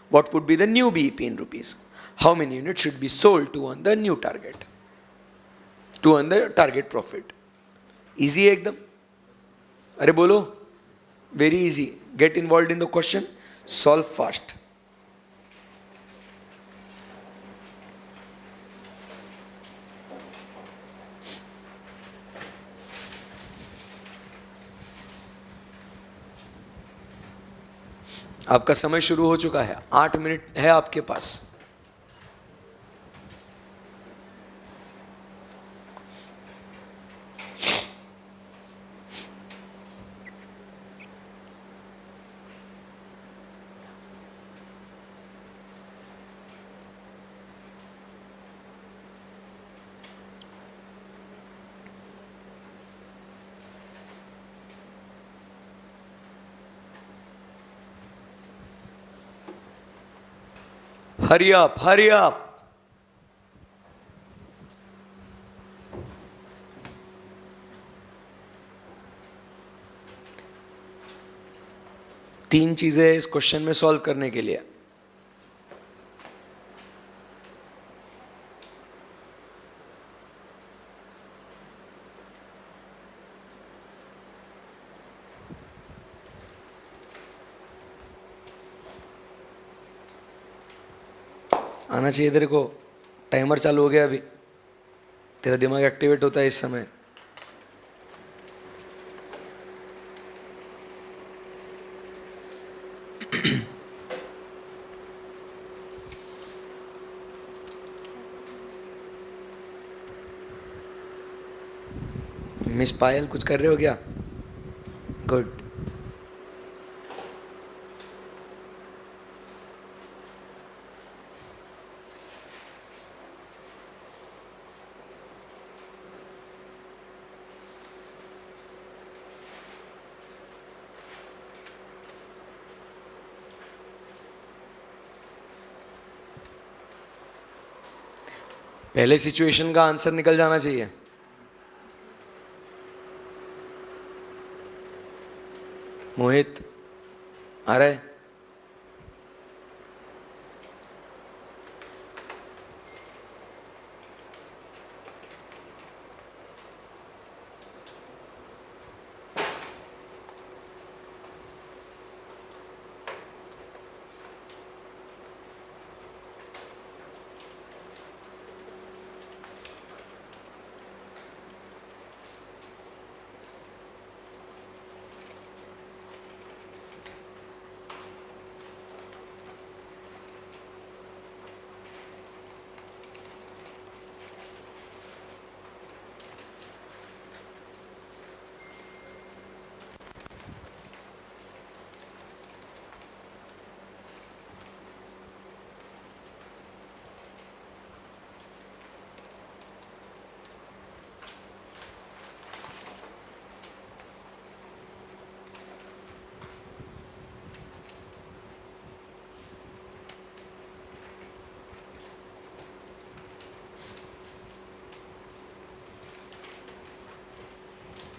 What would be the new BEP in rupees? How many units should be sold to earn the new target? To earn the target profit. Easy एकदम. अरे बोलो. Very easy. Get involved in the question. Solve fast. आपका समय शुरू हो चुका है. 8 minute है आपके पास. Hurry up, hurry up. तीन चीजें इस क्वेश्चन में सॉल्व करने के लिए. आना चाहिए तेरे को. टाइमर चालू हो गया अभी. तेरा दिमाग एक्टिवेट होता है इस समय. मिस पायल कुछ कर रहे हो क्या? गुड. पहले सिचुएशन का आंसर निकल जाना चाहिए. मोहित आ रहा है?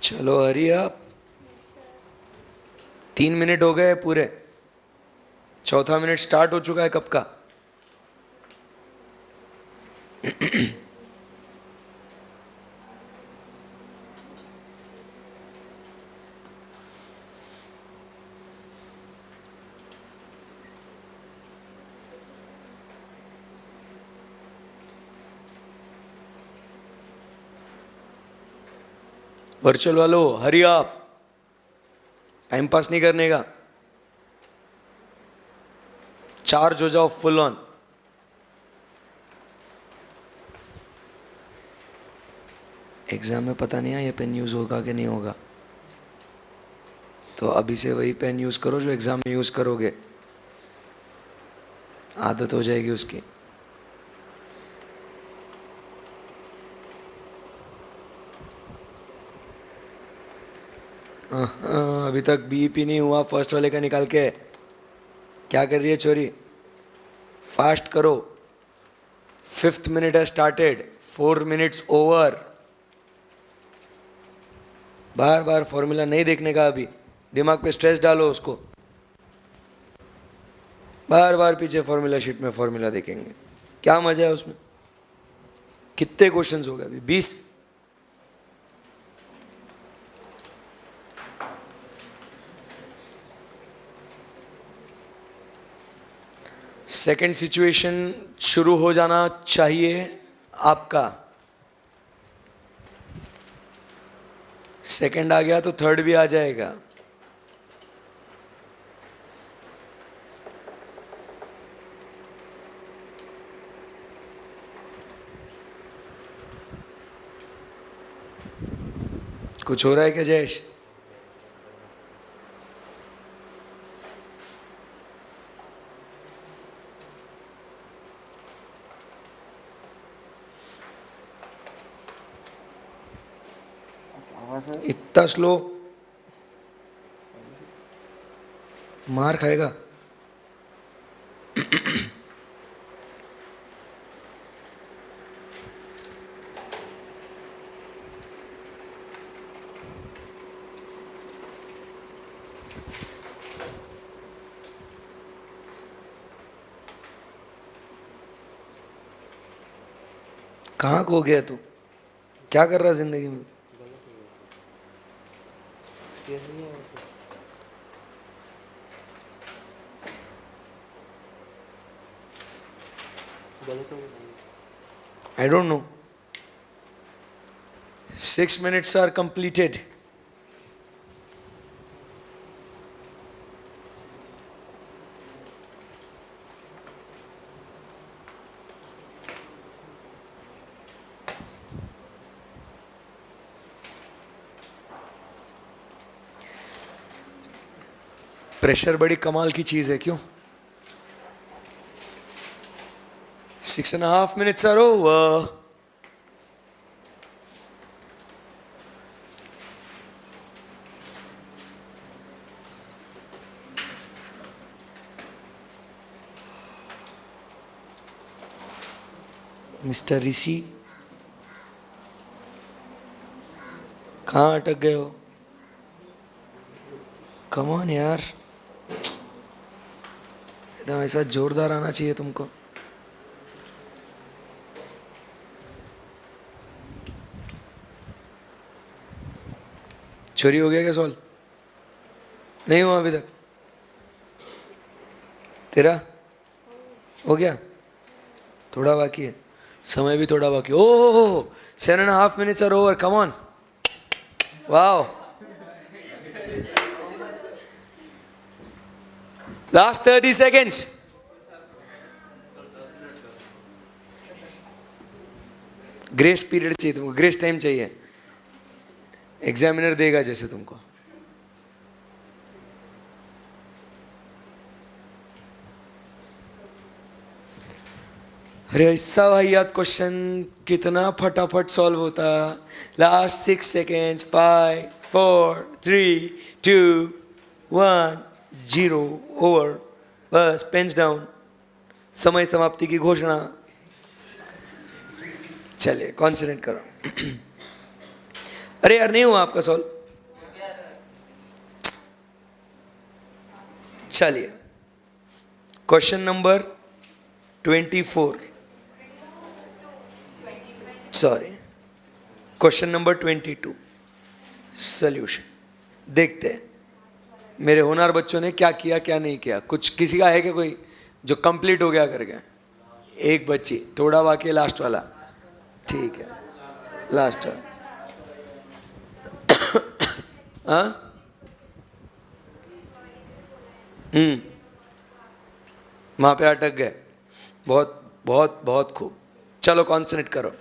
चलो हरी आप. 3 मिनट हो गए पूरे. चौथा मिनट स्टार्ट हो चुका है कब का. वर्चुअल वालों हरी आप. टाइम पास नहीं करने का. चार्ज हो जाओ फुल ऑन. एग्जाम में पता नहीं है ये पेन यूज होगा कि नहीं होगा, तो अभी से वही पेन यूज करो जो एग्जाम में यूज करोगे. आदत हो जाएगी उसकी. अभी तक बीईपी नहीं हुआ फर्स्ट वाले का निकाल के. क्या कर रही है छोरी? फास्ट करो. 5th मिनट है स्टार्टेड. 4 minutes over. बार बार फॉर्मूला नहीं देखने का. अभी दिमाग पे स्ट्रेस डालो उसको. बार बार पीछे फॉर्मूला शीट में फॉर्मूला देखेंगे. क्या मजा है उसमें? कितने क्वेश्चंस हो गए अभी? 20. सेकेंड सिचुएशन शुरू हो जाना चाहिए आपका. सेकेंड आ गया तो थर्ड भी आ जाएगा. कुछ हो रहा है क्या जयेश? इतना स्लो मार खाएगा. कहाँ खो गया तू? क्या कर रहा है जिंदगी में? I don't know. 6 minutes are completed. Pressure बड़ी कमाल की चीज है, क्यों? 6.5 minutes are over. मिस्टर ऋषि, कहाँ अटक गए हो? कम ऑन यार, एकदम ऐसा जोरदार आना चाहिए तुमको। चोरी हो गया क्या सॉल्व? नहीं हुआ अभी तक? तेरा हो गया? थोड़ा बाकी है, समय भी थोड़ा बाकी। ओह, 7.5 minutes are over. Come on. Wow. Last 30 seconds. Grace period चाहिए तुमको, ग्रेस टाइम चाहिए, एग्जामिनर देगा जैसे तुमको। अरे ऐसा वाहियात क्वेश्चन कितना फटाफट सॉल्व होता। Last 6 seconds, 5, 4, 3, 2, 1, 0 over. बस पेन्स डाउन, समय समाप्ति की घोषणा। चलिए कॉन्सेंट्रेट करो। अरे यार नहीं हुआ आपका सॉल्व? चलिए question number 24, sorry question number 22, solution. देखते हैं मेरे होनहार बच्चों ने क्या किया क्या नहीं किया। कुछ किसी का है क्या कोई जो कंप्लीट हो गया करके? एक बच्ची, थोड़ा बाकी, लास्ट वाला। ठीक है, लास्ट वाला। हाँ, वहाँ पे अटक गए। बहुत बहुत बहुत खूब। चलो कॉन्सेंट्रेट करो।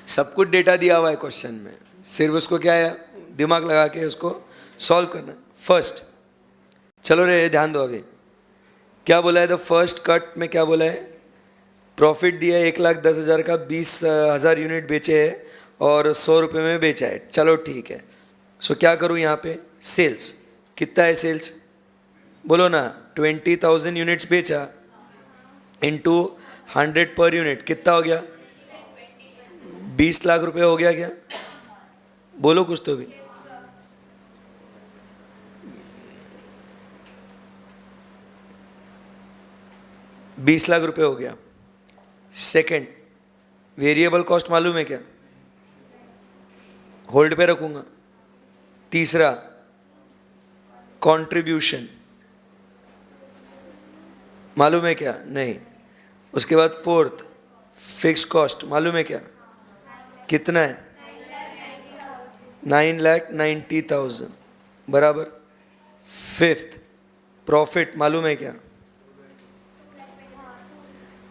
सब कुछ डेटा दिया हुआ है क्वेश्चन में, सिर्फ उसको क्या है, दिमाग लगा के उसको सॉल्व करना। फर्स्ट, चलो रे ध्यान दो। अभी क्या बोला है? द फर्स्ट कट में क्या बोला है? प्रॉफिट दिया है 1,10,000 का, 20,000 यूनिट बेचे हैं और 100 रुपये में बेचा है। चलो ठीक है। सो क्या करूँ यहाँ पे? सेल्स कितना है? सेल्स बोलो ना। 20,000 यूनिट्स बेचा इंटू 100 पर यूनिट कितना हो गया? 20 लाख रुपए हो गया क्या? बोलो कुछ तो भी। $20 लाख रुपए हो गया। सेकंड, वेरिएबल कॉस्ट मालूम है क्या? होल्ड पे रखूंगा। तीसरा, कंट्रीब्यूशन मालूम है क्या? नहीं। उसके बाद फोर्थ, फिक्स कॉस्ट मालूम है क्या? कितना है? 9,90,000 बराबर। फिफ्थ, प्रॉफिट मालूम है क्या?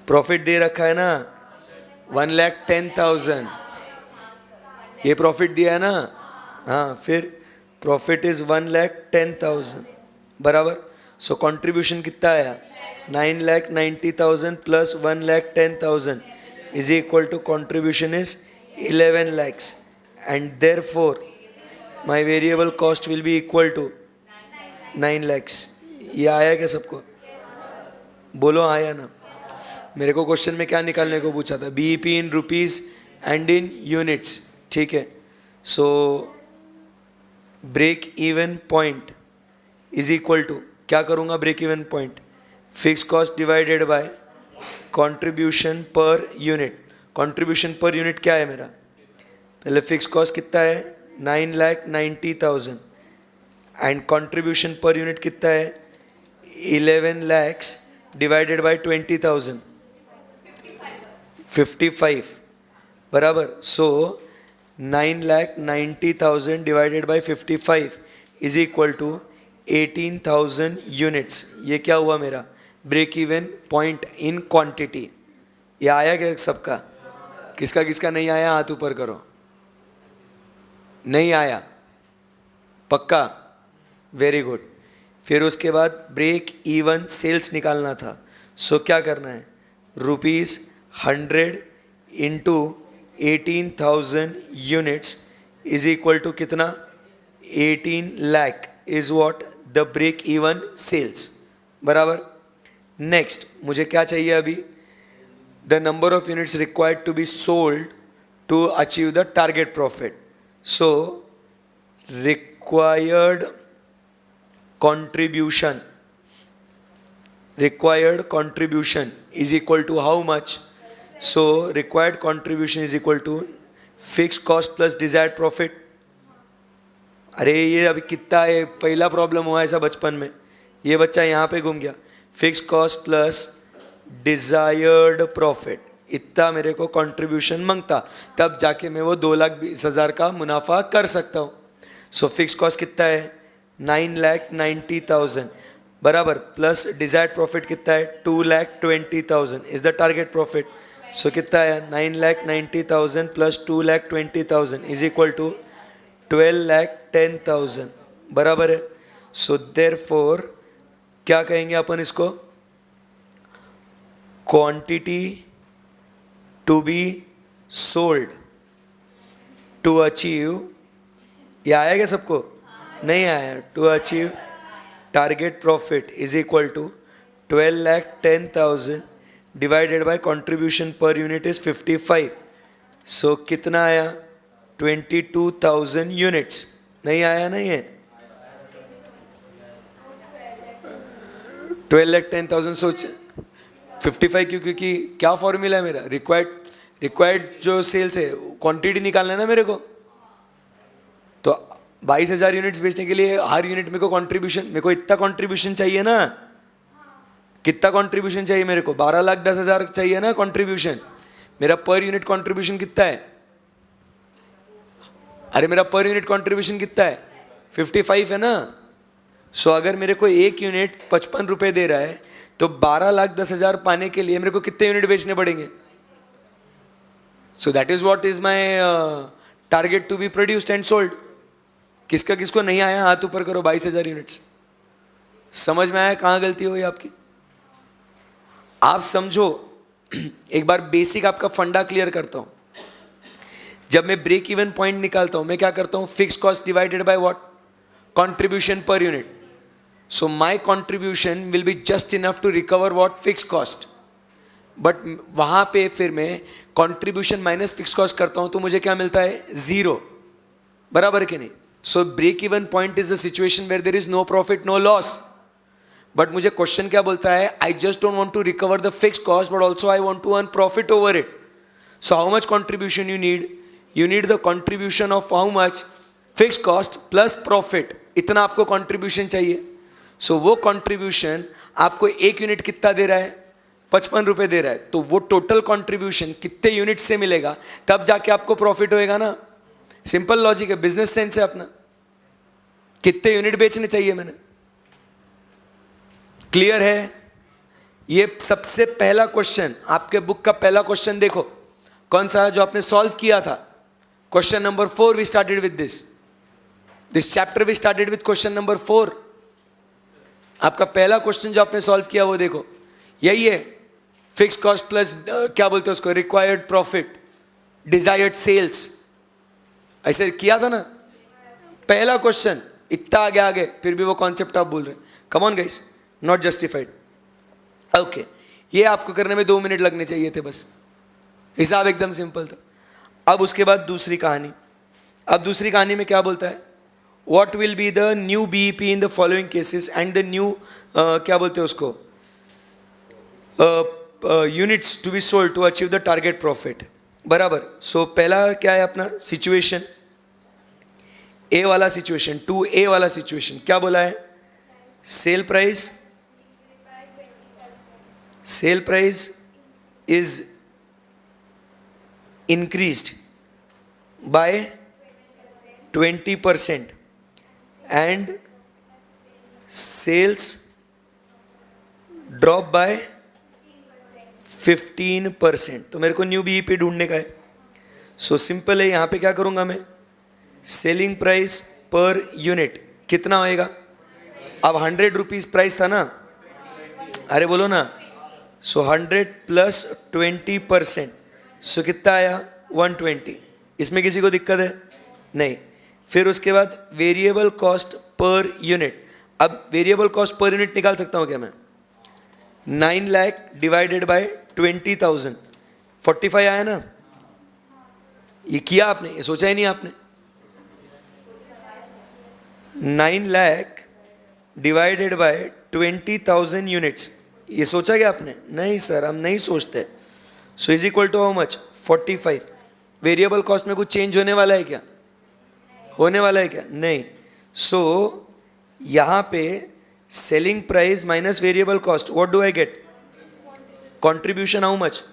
प्रॉफिट दे रखा है ना, 1,10,000। ये प्रॉफिट दिया है ना? हाँ, फिर प्रॉफिट इज 1,10,000 बराबर। सो कंट्रीब्यूशन कितना आया? 9,90,000 plus 1,10,000 is equal to contribution is 11 lakhs, and therefore my variable cost will be equal to 9 lakhs. ये आया क्या सबको? बोलो आया ना? मेरे को क्वेश्चन में क्या निकालने को पूछा था? BEP in rupees and in units. ठीक है। So break even point is equal to, क्या करूँगा break even point? Fix cost divided by contribution per unit. Contribution per unit क्या है मेरा? पहले फिक्स कॉस्ट कितना है? 9,90,000 एंड कंट्रीब्यूशन पर यूनिट कितना है? 11 lakhs डिवाइडेड बाय 20,000, 55 बराबर। So 9,90,000 divided by 55 is equal to 18,000 units. ये क्या हुआ मेरा? Break even point in quantity. ये आया क्या सबका? किसका किसका नहीं आया हाथ ऊपर करो। नहीं आया? पक्का? Very good. फिर उसके बाद ब्रेक इवन सेल्स निकालना था. सो क्या करना है, ₹100 into 18,000 units is equal to कितना, 18 lakh is what the break even sales. बराबर. नेक्स्ट मुझे क्या चाहिए अभी, the number of units required to be sold to achieve the target profit. So required contribution is equal to how much? So required contribution is equal to fixed cost plus desired profit. अरे ये अभी कितना है, पहला problem हुआ ऐसा बचपन में, ये बच्चा यहाँ पे घूम गया. Fix cost plus desired profit, इतना मेरे को कंट्रीब्यूशन मांगता, तब जाके मैं वो 2,20,000 का मुनाफा कर सकता हूँ. सो फिक्स कॉस्ट कितना है, 9,90,000 बराबर, प्लस डिजायर्ड प्रॉफिट कितना है, 2,20,000 इज द टारगेट प्रॉफिट. सो कितना है, 9,90,000 प्लस 2,20,000 इज इक्वल टू 12,10,000 बराबर है. सो देयरफॉर क्या कहेंगे अपन इसको, quantity to be sold to achieve, ये आया क्या सबको, नहीं आया, to achieve target profit is equal to 12,10,000 divided by contribution per unit is 55. So कितना आया, 22,000 यूनिट्स. नहीं आया, नहीं है, 12,10,000. सोच 55 क्यों, क्योंकि क्या फॉर्मूला है मेरा, रिक्वायर्ड जो सेल्स है क्वांटिटी निकालना है ना मेरे को. तो 22,000 यूनिट्स बेचने के लिए हर यूनिट मेरे को कंट्रीब्यूशन, मेरे को इतना कंट्रीब्यूशन चाहिए ना, कितना कंट्रीब्यूशन चाहिए मेरे को, 12,10,000 चाहिए ना कंट्रीब्यूशन. मेरा पर यूनिट कंट्रीब्यूशन कितना है, अरे मेरा पर यूनिट कंट्रीब्यूशन कितना है, 55 है ना. सो अगर मेरे को एक यूनिट 55 रुपये दे रहा है तो 12,10,000 पाने के लिए मेरे को कितने यूनिट बेचने पड़ेंगे. So that is what is my target to be produced and sold. किसका किसको नहीं आया हाथ ऊपर करो, 22,000 यूनिट्स. समझ में आया कहाँ गलती हुई आपकी. आप समझो, एक बार बेसिक आपका फंडा क्लियर करता हूं. जब मैं ब्रेक इवन पॉइंट निकालता हूं, मैं क्या करता हूं, fix cost divided by what, contribution per unit. So my contribution will be just enough to recover what, fix cost. But वहां पे फिर मैं कंट्रीब्यूशन माइनस फिक्स कॉस्ट करता हूं तो मुझे क्या मिलता है, 0. बराबर कि नहीं. So break even point is the situation where there is no profit no loss. But मुझे क्वेश्चन क्या बोलता है, I just don't want to recover the fix cost but also I want to earn profit over it. So how much contribution you need the contribution of how much, fix cost plus profit, इतना आपको contribution चाहिए. सो वो contribution आपको एक unit कितना दे रहा है, 55 रुपये दे रहा है. तो वो टोटल कंट्रीब्यूशन कितने यूनिट से मिलेगा, तब जाके आपको प्रॉफिट होएगा ना. सिंपल लॉजिक है, बिजनेस सेंस है अपना. कितने यूनिट बेचने चाहिए मैंने, क्लियर है. ये सबसे पहला क्वेश्चन, आपके बुक का पहला क्वेश्चन देखो कौन सा है जो आपने सॉल्व किया था. Question number 4 we started with this chapter we started with question number 4. आपका पहला क्वेश्चन जो आपने सॉल्व किया वो देखो, यही है. फिक्स कॉस्ट प्लस क्या बोलते हैं उसको, रिक्वायर्ड प्रॉफिट डिजायर्ड सेल्स, ऐसे किया था ना पहला क्वेश्चन. इतना आगे फिर भी वो कॉन्सेप्ट आप बोल रहे हैं. Come on guys, not justified. Okay, ये आपको करने में 2 मिनट लगने चाहिए थे बस. हिसाब एकदम सिंपल था. अब उसके बाद दूसरी कहानी. अब दूसरी कहानी में क्या बोलता है, what will be the new BEP in the following cases and the new क्या बोलते हैं उसको, units to be sold to achieve the target profit. बराबर. सो पहला क्या है अपना सिचुएशन, ए वाला सिचुएशन, 2A वाला सिचुएशन. क्या बोला है, sale price is increased by 20% and sales drop by 15%. तो मेरे को न्यू बीईपी ढूंढने का है. सो सिंपल है, यहाँ पे क्या करूँगा मैं, सेलिंग प्राइस पर यूनिट कितना होएगा, अब 100 रुपीज प्राइस था ना, अरे बोलो ना, सो 100 प्लस 20%, सो कितना आया 120। इसमें किसी को दिक्कत है? नहीं। फिर उसके बाद वेरिएबल कॉस्ट पर यूनिट। अब वेरिएबल कॉस्ट पर यूनिट निकाल सकता हूं क्या मैं? 9 लाख डिवाइडेड बाय 20,000, 45 आया ना? ये किया आपने? ये सोचा ही नहीं आपने? 9 लाख डिवाइडेड बाय 20,000 यूनिट्स, ये सोचा क्या आपने? नहीं सर, हम नहीं सोचते। So is equal to how much? 45। Variable cost में कुछ चेंज होने वाला है क्या? होने वाला है क्या? नहीं। सो यहां पे selling price minus variable cost, what do I get? Contribution how much?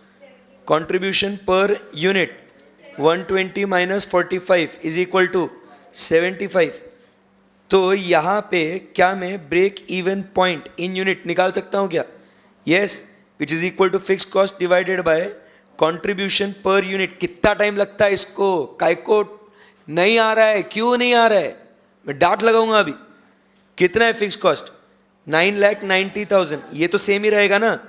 Contribution per unit 120 minus 45 is equal to 75। तो यहां पे क्या मैं break even point in unit निकाल सकता हूं क्या? Yes, which is equal to fix cost divided by contribution per unit. कितना टाइम लगता है इसको? काय को नहीं आ रहा है? क्यों नहीं आ रहा है? मैं डांट लगाऊंगा अभी। कितना है फिक्स कॉस्ट? 9,90,000। ये तो सेम ही रहेगा ना,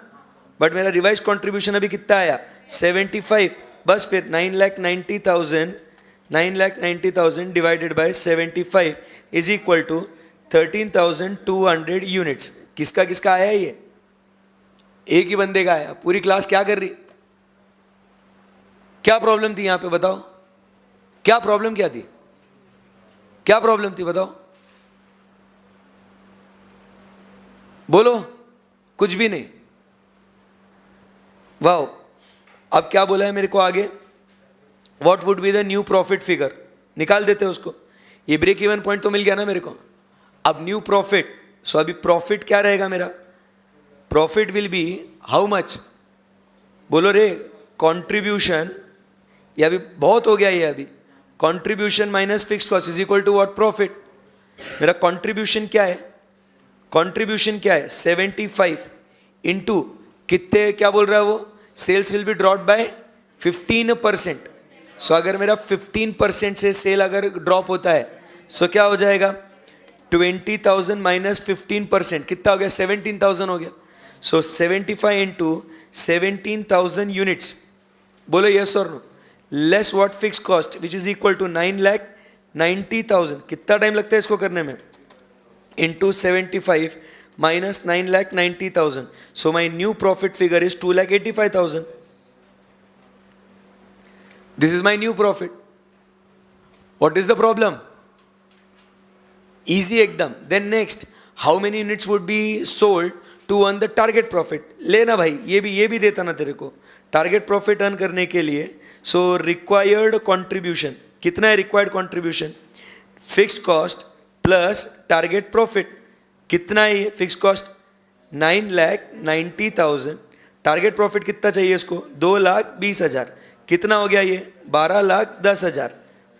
बट मेरा रिवाइज कंट्रीब्यूशन अभी कितना आया? 75। बस फिर 9,90,000 divided by 75 is equal to 13,200 units. किसका किसका आया ये? एक ही बंदे का आया। पूरी क्लास क्या कर रही? क्या प्रॉब्लम थी यहां पे बताओ? क्या प्रॉब्लम क्या थी? क्या प्रॉब्लम थी बताओ? बोलो। कुछ भी नहीं। वाओ। अब क्या बोला है मेरे को आगे? What would be the new profit figure? निकाल देते हैं उसको। ये ब्रेक इवन पॉइंट तो मिल गया ना मेरे को। अब न्यू प्रॉफिट, सो अभी प्रॉफिट क्या रहेगा मेरा? Profit will be how much? बोलो रे। कंट्रीब्यूशन, ये अभी बहुत हो गया ये अभी। Contribution minus fixed cost is equal to what? Profit. मेरा कंट्रीब्यूशन क्या है? कंट्रीब्यूशन क्या है? 75 इंटू कितने, क्या बोल रहा है वो? Sales will be drop by 15%। So अगर मेरा 15% से सेल अगर ड्रॉप होता है, सो क्या हो जाएगा? 20,000 माइनस 15%, कितना हो गया? 17,000 हो गया। सो 75 इंटू 17,000 यूनिट्स, बोलो यस और no, less what? Fix cost which is equal to 9,90,000। कितना टाइम लगता है इसको करने में? Into 75 minus 9,90,000। So my new profit figure is 2,85,000। This is my new profit. What is the problem? Easy एकदम. Then next, how many units would be sold to earn the target profit? लेना भाई, ये भी देता ना तेरे को। Target profit earn करने के लिए, सो रिक्वायर्ड कंट्रीब्यूशन कितना है? Required contribution fixed cost plus target profit कितना है? ये फिक्स कॉस्ट 9,90,000, टारगेट प्रॉफिट कितना चाहिए इसको? 2,20,000। कितना हो गया ये? 12,10,000,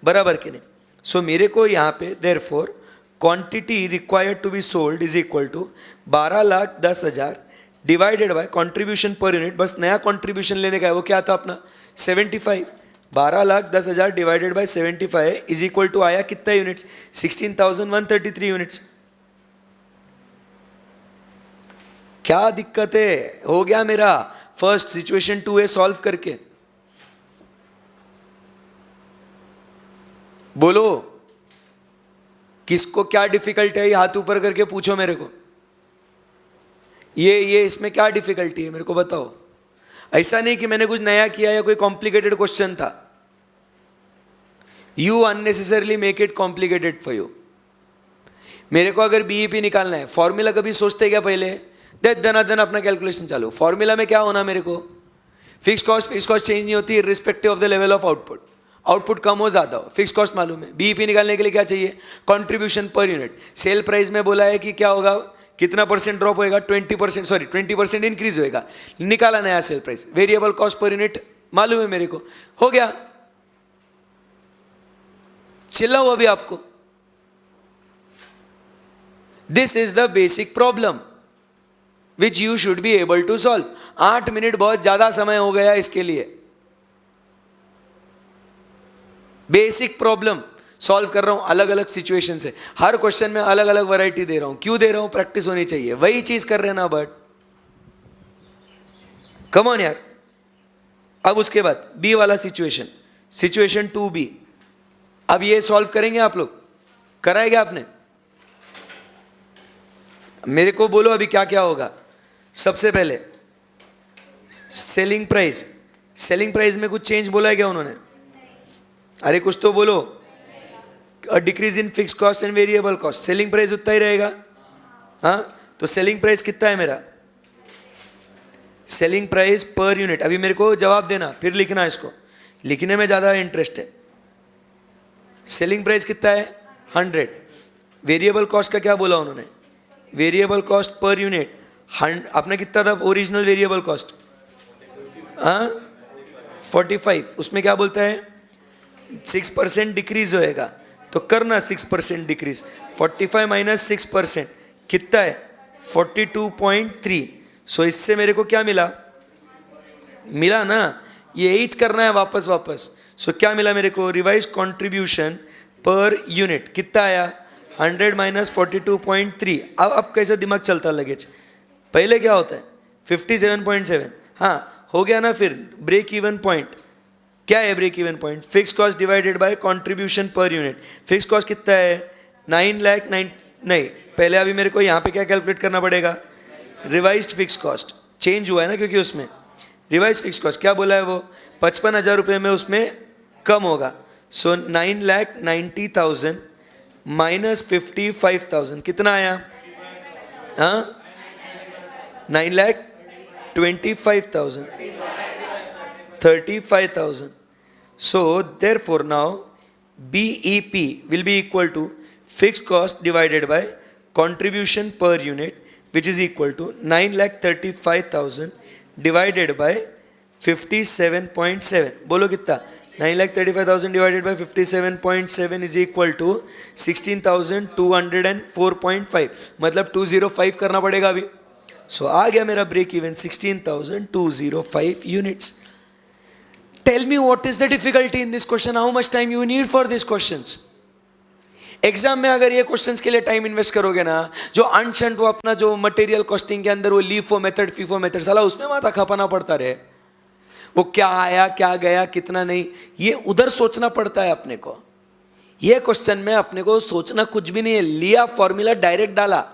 बराबर कि नहीं? सो मेरे को यहाँ पे therefore quantity required to be sold is equal to 12,10,000 divided by contribution per unit. बस नया कंट्रीब्यूशन लेने का है, वो क्या था अपना? 75। 12,10,000 divided by 75 is equal to आया कितना यूनिट्स? 16,133 यूनिट्स। क्या दिक्कत है? हो गया मेरा फर्स्ट सिचुएशन 2A सॉल्व करके। बोलो किसको क्या डिफिकल्ट है? हाथ ऊपर करके पूछो मेरे को। ये इसमें क्या डिफिकल्टी है मेरे को बताओ। ऐसा नहीं कि मैंने कुछ नया किया या कोई कॉम्प्लिकेटेड क्वेश्चन था। You unnecessarily make it complicated for you. मेरे को अगर बीईपी निकालना है, फॉर्मूला कभी सोचते क्या पहले? दन अपना कैलकुलेशन चालू। फॉर्मूला में क्या होना मेरे को? फिक्स कॉस्ट चेंज नहीं होती respective of the level of output. Output कम हो ज़्यादा हो, फिक्स कॉस्ट मालूम है। बीईपी निकालने के लिए क्या चाहिए? Contribution per unit. Sale price में बोला है कि क्या होगा? कितना परसेंट ड्रॉप होएगा? 20% इंक्रीज होएगा। निकाला नया sale price. Variable cost per unit मालूम है मेरे को। हो गया। चिल्लाओ अभी आपको। This is the basic problem which you should be able to solve. 8 minute बहुत ज्यादा समय हो गया इसके लिए। Basic problem. सॉल्व कर रहा हूँ अलग अलग सिचुएशन से, हर क्वेश्चन में अलग अलग वैरायटी दे रहा हूँ. क्यों दे रहा हूँ? प्रैक्टिस होनी चाहिए. वही चीज कर रहे हैं ना बट कम ऑन यार. अब उसके बाद बी वाला सिचुएशन, सिचुएशन 2B. अब ये सॉल्व करेंगे आप लोग? कराएगा आपने? मेरे को बोलो अभी क्या क्या होगा. सबसे पहले सेलिंग प्राइस. सेलिंग प्राइस में कुछ चेंज बोला है क्या उन्होंने? अरे कुछ तो बोलो. Decrease in fix cost and variable cost. Selling price उतना ही रहेगा. हाँ, तो सेलिंग प्राइस कितना है मेरा? Selling price per unit. अभी मेरे को जवाब देना, फिर लिखना. इसको लिखने में ज़्यादा इंटरेस्ट है. सेलिंग प्राइस कितना है? 100. वेरिएबल कॉस्ट का क्या बोला उन्होंने? वेरिएबल कॉस्ट पर यूनिट आपने कितना था? Original variable cost 45. उसमें क्या बोलता है? 6% डिक्रीज होएगा. तो करना 6% डिक्रीज. 45 माइनस 6% कितना है? 42.3. सो इससे मेरे को क्या मिला? मिला ना, यही करना है वापस वापस. सो क्या मिला मेरे को? रिवाइज कंट्रीब्यूशन पर यूनिट कितना आया? 100 माइनस 42.3. अब कैसे दिमाग चलता लगेज? पहले क्या होता है? 57.7. हाँ हो गया ना. फिर ब्रेक इवन पॉइंट क्या है? Break even point fix cost divided by contribution per unit. Fix cost कितना है? 9 लाख 9. नहीं, पहले अभी मेरे को यहाँ पे क्या कैलकुलेट करना पड़ेगा? Revised fix cost. चेंज हुआ है ना, क्योंकि उसमें रिवाइज फिक्स कॉस्ट क्या बोला है वो? 55,000 रुपये में उसमें कम होगा. सो 9,90,000 माइनस 55,000 कितना आया? हाँ, 9,25,000, 35,000. So therefore now BEP will be equal to fixed cost divided by contribution per unit, which is equal to 9,35,000 divided by 57.7. बोलो कितना? 9,35,000 divided by 57.7 is equal to 16,204.5. मतलब 205 करना पड़ेगा अभी. सो आ गया मेरा break even 16,205 units. Tell me what is the difficulty in this question? How much time you need for this questions? Exam में अगर ये क्वेश्चंस के लिए टाइम इन्वेस्ट करोगे ना, जो अनशंट वो अपना जो मटेरियल कॉस्टिंग के अंदर वो लीफो मेथड फीफो मेथड साला उसमें माथा खपाना पड़ता रहे. वो क्या आया क्या गया कितना नहीं, ये उधर सोचना पड़ता है अपने को. ये क्वेश्चन में अपने को सोचना कुछ भी नहीं है. लिया फॉर्मूला डायरेक्ट डाला.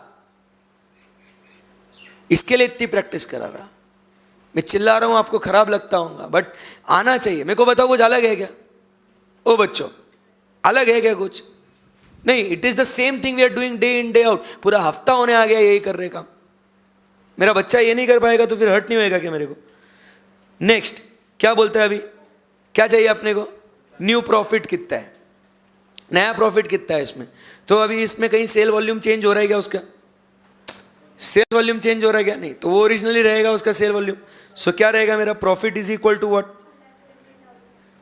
इसके लिए इतनी प्रैक्टिस करा रहा. मैं चिल्ला रहा हूं, आपको खराब लगता होगा, बट आना चाहिए. मेरे को बताओ कुछ अलग है क्या? ओ बच्चों, अलग है क्या कुछ? नहीं, it is the same thing we are doing day in day out. पूरा हफ्ता होने आ गया यही कर रहे काम. मेरा बच्चा ये नहीं कर पाएगा तो फिर हर्ट नहीं होएगा क्या मेरे को? नेक्स्ट क्या बोलता है अभी? क्या चाहिए अपने को? न्यू प्रॉफिट कितना है, नया प्रॉफिट कितना है इसमें. तो अभी इसमें कहीं सेल वॉल्यूम चेंज हो रहा है क्या? उसका सेल वॉल्यूम चेंज हो रहा है क्या? नहीं, तो वो ओरिजिनली रहेगा उसका सेल वॉल्यूम. सो क्या रहेगा मेरा? Profit is equal to what?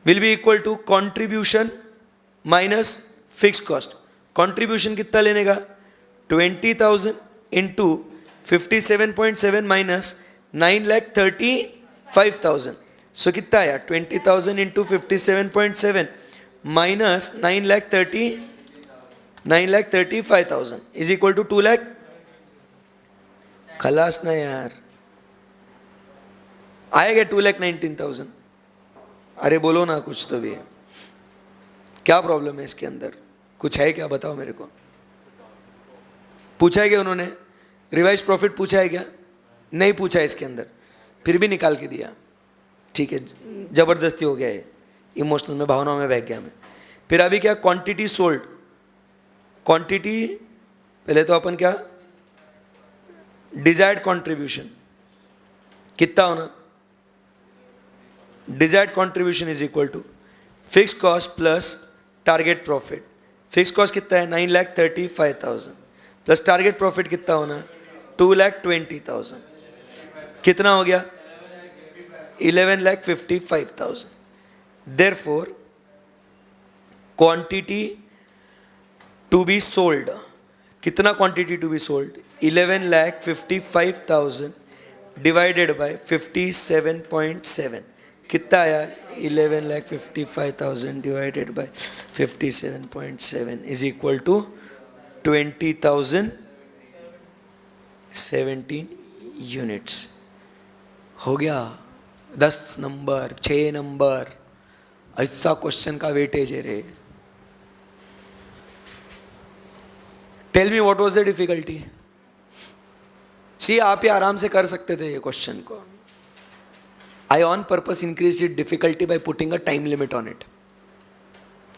Will be equal to contribution minus fix cost. Contribution कितना लेने का? 20,000 इंटू 57.7 माइनस 9,35,000. सो कितना आया? 20,000 into 57.7 minus 9,35,000 is equal to 2 lakh. खलास ना यार, आएगा 2,19,000. अरे बोलो ना कुछ तो भी. क्या प्रॉब्लम है इसके अंदर? कुछ है क्या? बताओ मेरे को. पूछा है क्या उन्होंने? रिवाइज प्रॉफिट पूछा है क्या? नहीं पूछा है इसके अंदर, फिर भी निकाल के दिया. ठीक है, जबरदस्ती हो गया है, इमोशनल में, भावनाओं में बह गया मैं. फिर अभी क्या? Quantity sold. क्वांटिटी पहले तो अपन क्या? डिजायर्ड कंट्रीब्यूशन कितना होना? Desired contribution is equal to fix cost plus target profit. Fix cost कितना है? 9,35,000 प्लस टारगेट प्रॉफिट कितना होना? 2,20,000. कितना हो गया? 11,55,000. Therefore quantity to be sold. कितना quantity to be sold? 11,55,000 divided by 57.7. कितना आया? 11,55,000 divided by 57.7 is equal to 20,017 units. हो गया 10 नंबर 6 नंबर, ऐसा क्वेश्चन का वेटेज है रे। Tell me what was the difficulty. See आप ही आराम से कर सकते थे ये क्वेश्चन को। I on purpose increase it difficulty by putting a time limit on it.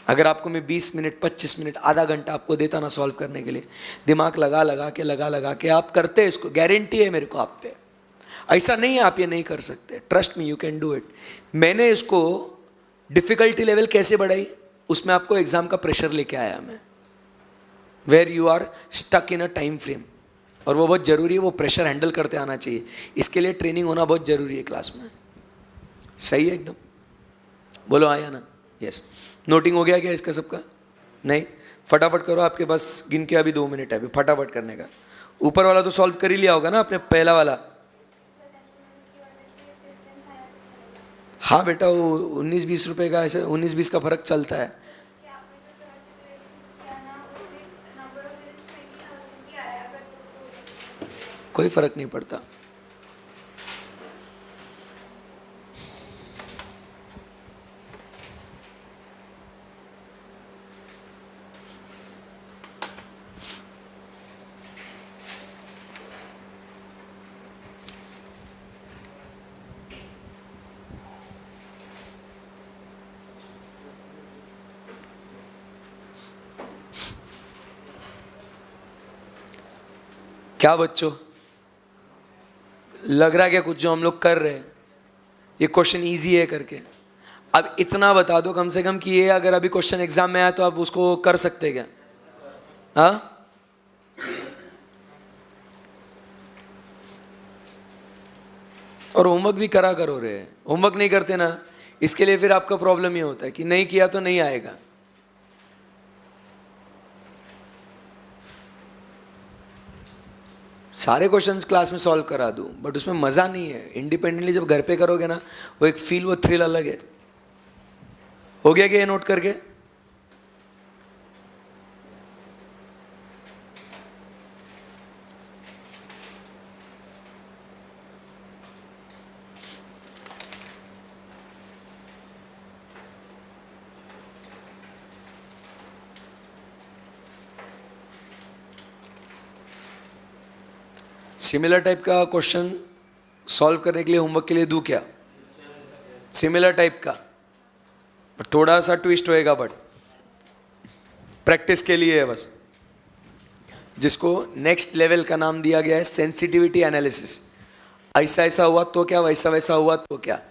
अगर आपको मैं 20 मिनट 25 मिनट आधा घंटा आपको देता ना सॉल्व करने के लिए, दिमाग लगा के आप करते इसको, गारंटी है मेरे को आप पे। ऐसा नहीं है आप ये नहीं कर सकते, trust me you can do it. मैंने इसको डिफिकल्टी लेवल कैसे बढ़ाई, उसमें आपको एग्जाम का प्रेशर लेके आया मैं, where you are stuck in a time frame, और वो बहुत जरूरी है, वो प्रेशर हैंडल करते आना चाहिए। इसके लिए ट्रेनिंग होना बहुत जरूरी है क्लास में। सही है एकदम, बोलो आया ना? यस। नोटिंग हो गया क्या इसका सबका? नहीं? फटाफट करो, आपके पास गिन के अभी 2 मिनट है अभी फटाफट करने का। ऊपर वाला तो सॉल्व कर ही लिया होगा ना आपने, पहला वाला। हाँ बेटा, वो 19-20 रुपए का, ऐसे 19-20 का फर्क चलता है। कोई फर्क नहीं पड़ता। क्या बच्चों, लग रहा है क्या कुछ जो हम लोग कर रहे हैं ये क्वेश्चन इजी है करके? अब इतना बता दो कम से कम कि ये अगर अभी क्वेश्चन एग्जाम में आया तो आप उसको कर सकते क्या? हाँ, और होमवर्क भी करा करो रे। होमवर्क नहीं करते ना, इसके लिए फिर आपका प्रॉब्लम ये होता है कि नहीं किया तो नहीं आएगा। सारे क्वेश्चंस क्लास में सॉल्व करा दूं, बट उसमें मज़ा नहीं है। इंडिपेंडेंटली जब घर पे करोगे ना, वो एक फील, वो थ्रिल अलग है। हो गया क्या ये नोट करके? सिमिलर टाइप का क्वेश्चन सॉल्व करने के लिए होमवर्क के लिए दूं क्या? सिमिलर टाइप का, थोड़ा सा ट्विस्ट होएगा, बट प्रैक्टिस के लिए है बस। जिसको नेक्स्ट लेवल का नाम दिया गया है सेंसिटिविटी एनालिसिस। ऐसा ऐसा हुआ तो क्या, वैसा वैसा हुआ तो क्या।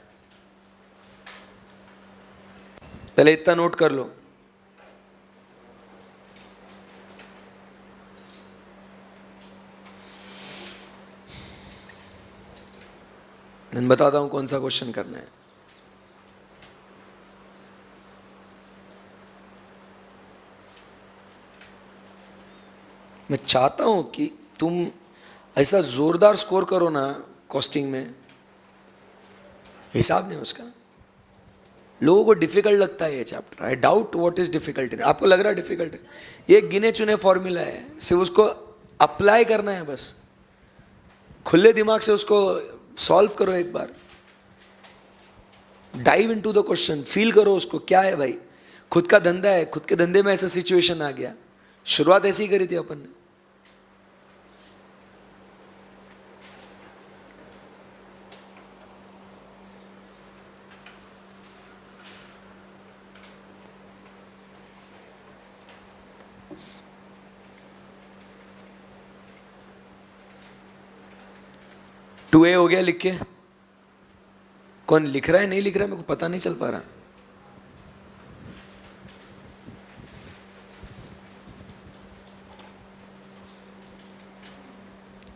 पहले इतना नोट कर लो। मैं बताता हूं कौन सा क्वेश्चन करना है। मैं चाहता हूं कि तुम ऐसा जोरदार स्कोर करो ना कॉस्टिंग में, हिसाब नहीं उसका। लोगों को डिफिकल्ट लगता है ये chapter. I doubt what is difficult. आपको लग रहा है डिफिकल्ट है? ये गिने चुने फॉर्मूला है, सिर्फ उसको अप्लाई करना है बस। खुले दिमाग से उसको सॉल्व करो एक बार, dive into the question, feel करो उसको क्या है भाई। खुद का धंधा है, खुद के धंधे में ऐसा सिचुएशन आ गया। शुरुआत ऐसी ही करी थी अपन ने। टू ए हो गया लिख के? कौन लिख रहा है नहीं लिख रहा है मेरे को पता नहीं चल पा रहा।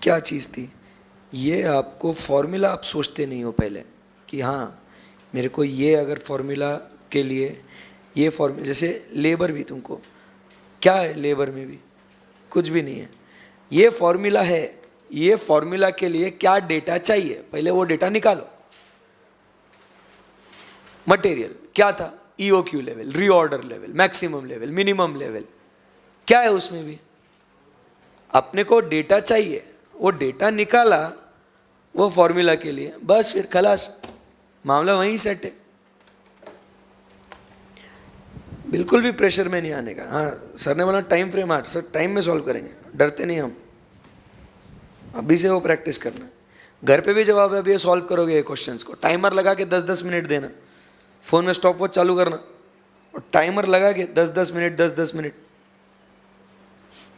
क्या चीज़ थी ये? आपको फॉर्मूला आप सोचते नहीं हो पहले कि हाँ मेरे को ये, अगर फॉर्मूला के लिए ये फॉर्मूला, जैसे लेबर भी तुमको क्या है, लेबर में भी कुछ भी नहीं है। ये फॉर्मूला है, ये फॉर्मूला के लिए क्या डेटा चाहिए, पहले वो डेटा निकालो। मटेरियल क्या था, EOQ level, reorder level, maximum level, minimum level, क्या है उसमें भी? अपने को डेटा चाहिए, वो डेटा निकाला वो फॉर्मूला के लिए, बस फिर खलास, मामला वहीं सेट है। बिल्कुल भी प्रेशर में नहीं आने का। हाँ सर ने बोला टाइम फ्रेम 8, सर टाइम में सॉल्व करेंगे, डरते नहीं हम, अभी से वो प्रैक्टिस करना। घर पे भी जब आप अभी सॉल्व करोगे ये क्वेश्चंस को, टाइमर लगा के 10-10 मिनट देना, फ़ोन में स्टॉप वॉच चालू करना और टाइमर लगा के 10-10 मिनट 10-10 मिनट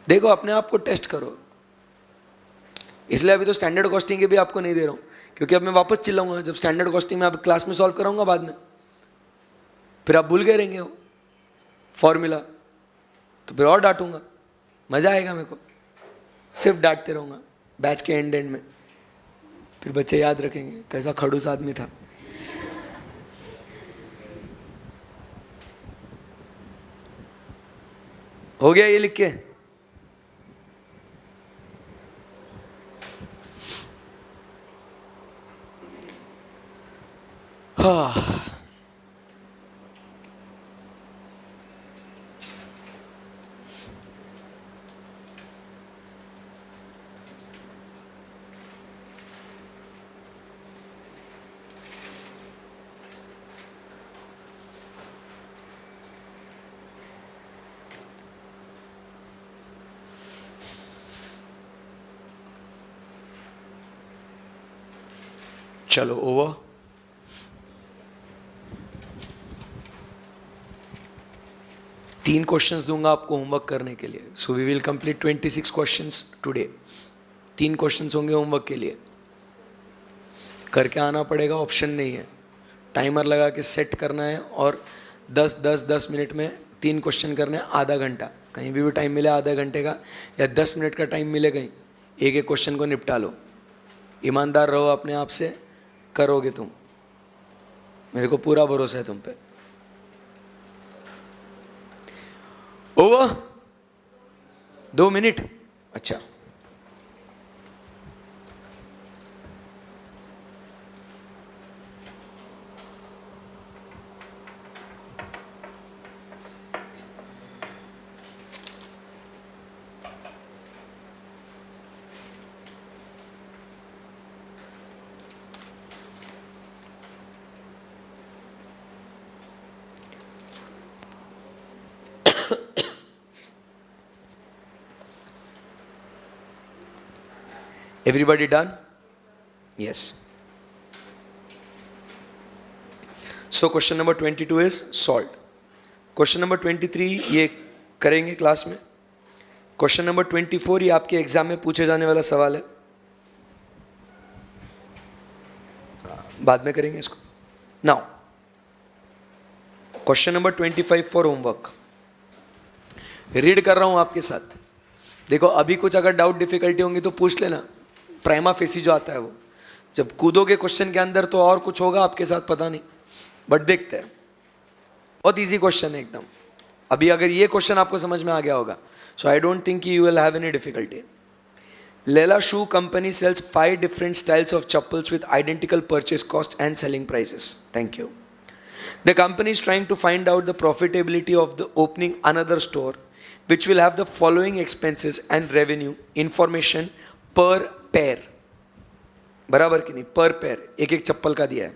देखो, अपने आप को टेस्ट करो। इसलिए अभी तो स्टैंडर्ड कॉस्टिंग के भी आपको नहीं दे रहा हूँ, क्योंकि अब मैं वापस चिल्लाऊंगा जब स्टैंडर्ड कॉस्टिंग में आप क्लास में सॉल्व कराऊंगा बाद में, फिर आप भूल गए रहेंगे वो फॉर्मूला, तो फिर और डांटूंगा, मज़ा आएगा मेरे को, सिर्फ डांटते रहूँगा बैच के एंड में, फिर बच्चे याद रखेंगे कैसा खड़ूस आदमी था। हो गया ये लिख के? हाँ, चलो ओवर। तीन क्वेश्चंस दूंगा आपको होमवर्क करने के लिए, so we will complete 26 questions today. 3 questions होंगे होमवर्क के लिए, करके आना पड़ेगा, ऑप्शन नहीं है, टाइमर लगा के सेट करना है और 10-10-10 मिनट में 3 क्वेश्चन करने हैं, आधा घंटा, कहीं भी टाइम मिले आधा घंटे का या 10 मिनट का टाइम मिले कहीं, एक एक क्वेश्चन को निपटा लो। ईमानदार रहो अपने आप से, करोगे तुम, मेरे को पूरा भरोसा है तुम पे। ओवर 2 मिनट, अच्छा Everybody done? Yes. So question number 22 is solved. Question number 23 ये करेंगे क्लास में। Question number 24 ये आपके एग्जाम में पूछे जाने वाला सवाल है, बाद में करेंगे इसको। Now question number 25 for homework. Read कर रहा हूँ आपके साथ, देखो अभी कुछ अगर डाउट डिफिकल्टी होंगी तो पूछ लेना, प्राइमा फेसी जो आता है वो, जब कूदोगे क्वेश्चन के अंदर तो और कुछ होगा आपके साथ पता नहीं, बट देखते हैं। बहुत इजी क्वेश्चन है एकदम, अभी अगर ये क्वेश्चन आपको समझ में आ गया होगा, so I don't think you will have any difficulty. Leela shoe company sells 5 different styles of chappals with identical purchase cost and selling prices. Thank you. The company is trying to find out the profitability of the opening another store which will have the following expenses and revenue information per pair, बराबर कि नहीं, पर pair, एक एक चप्पल का दिया है।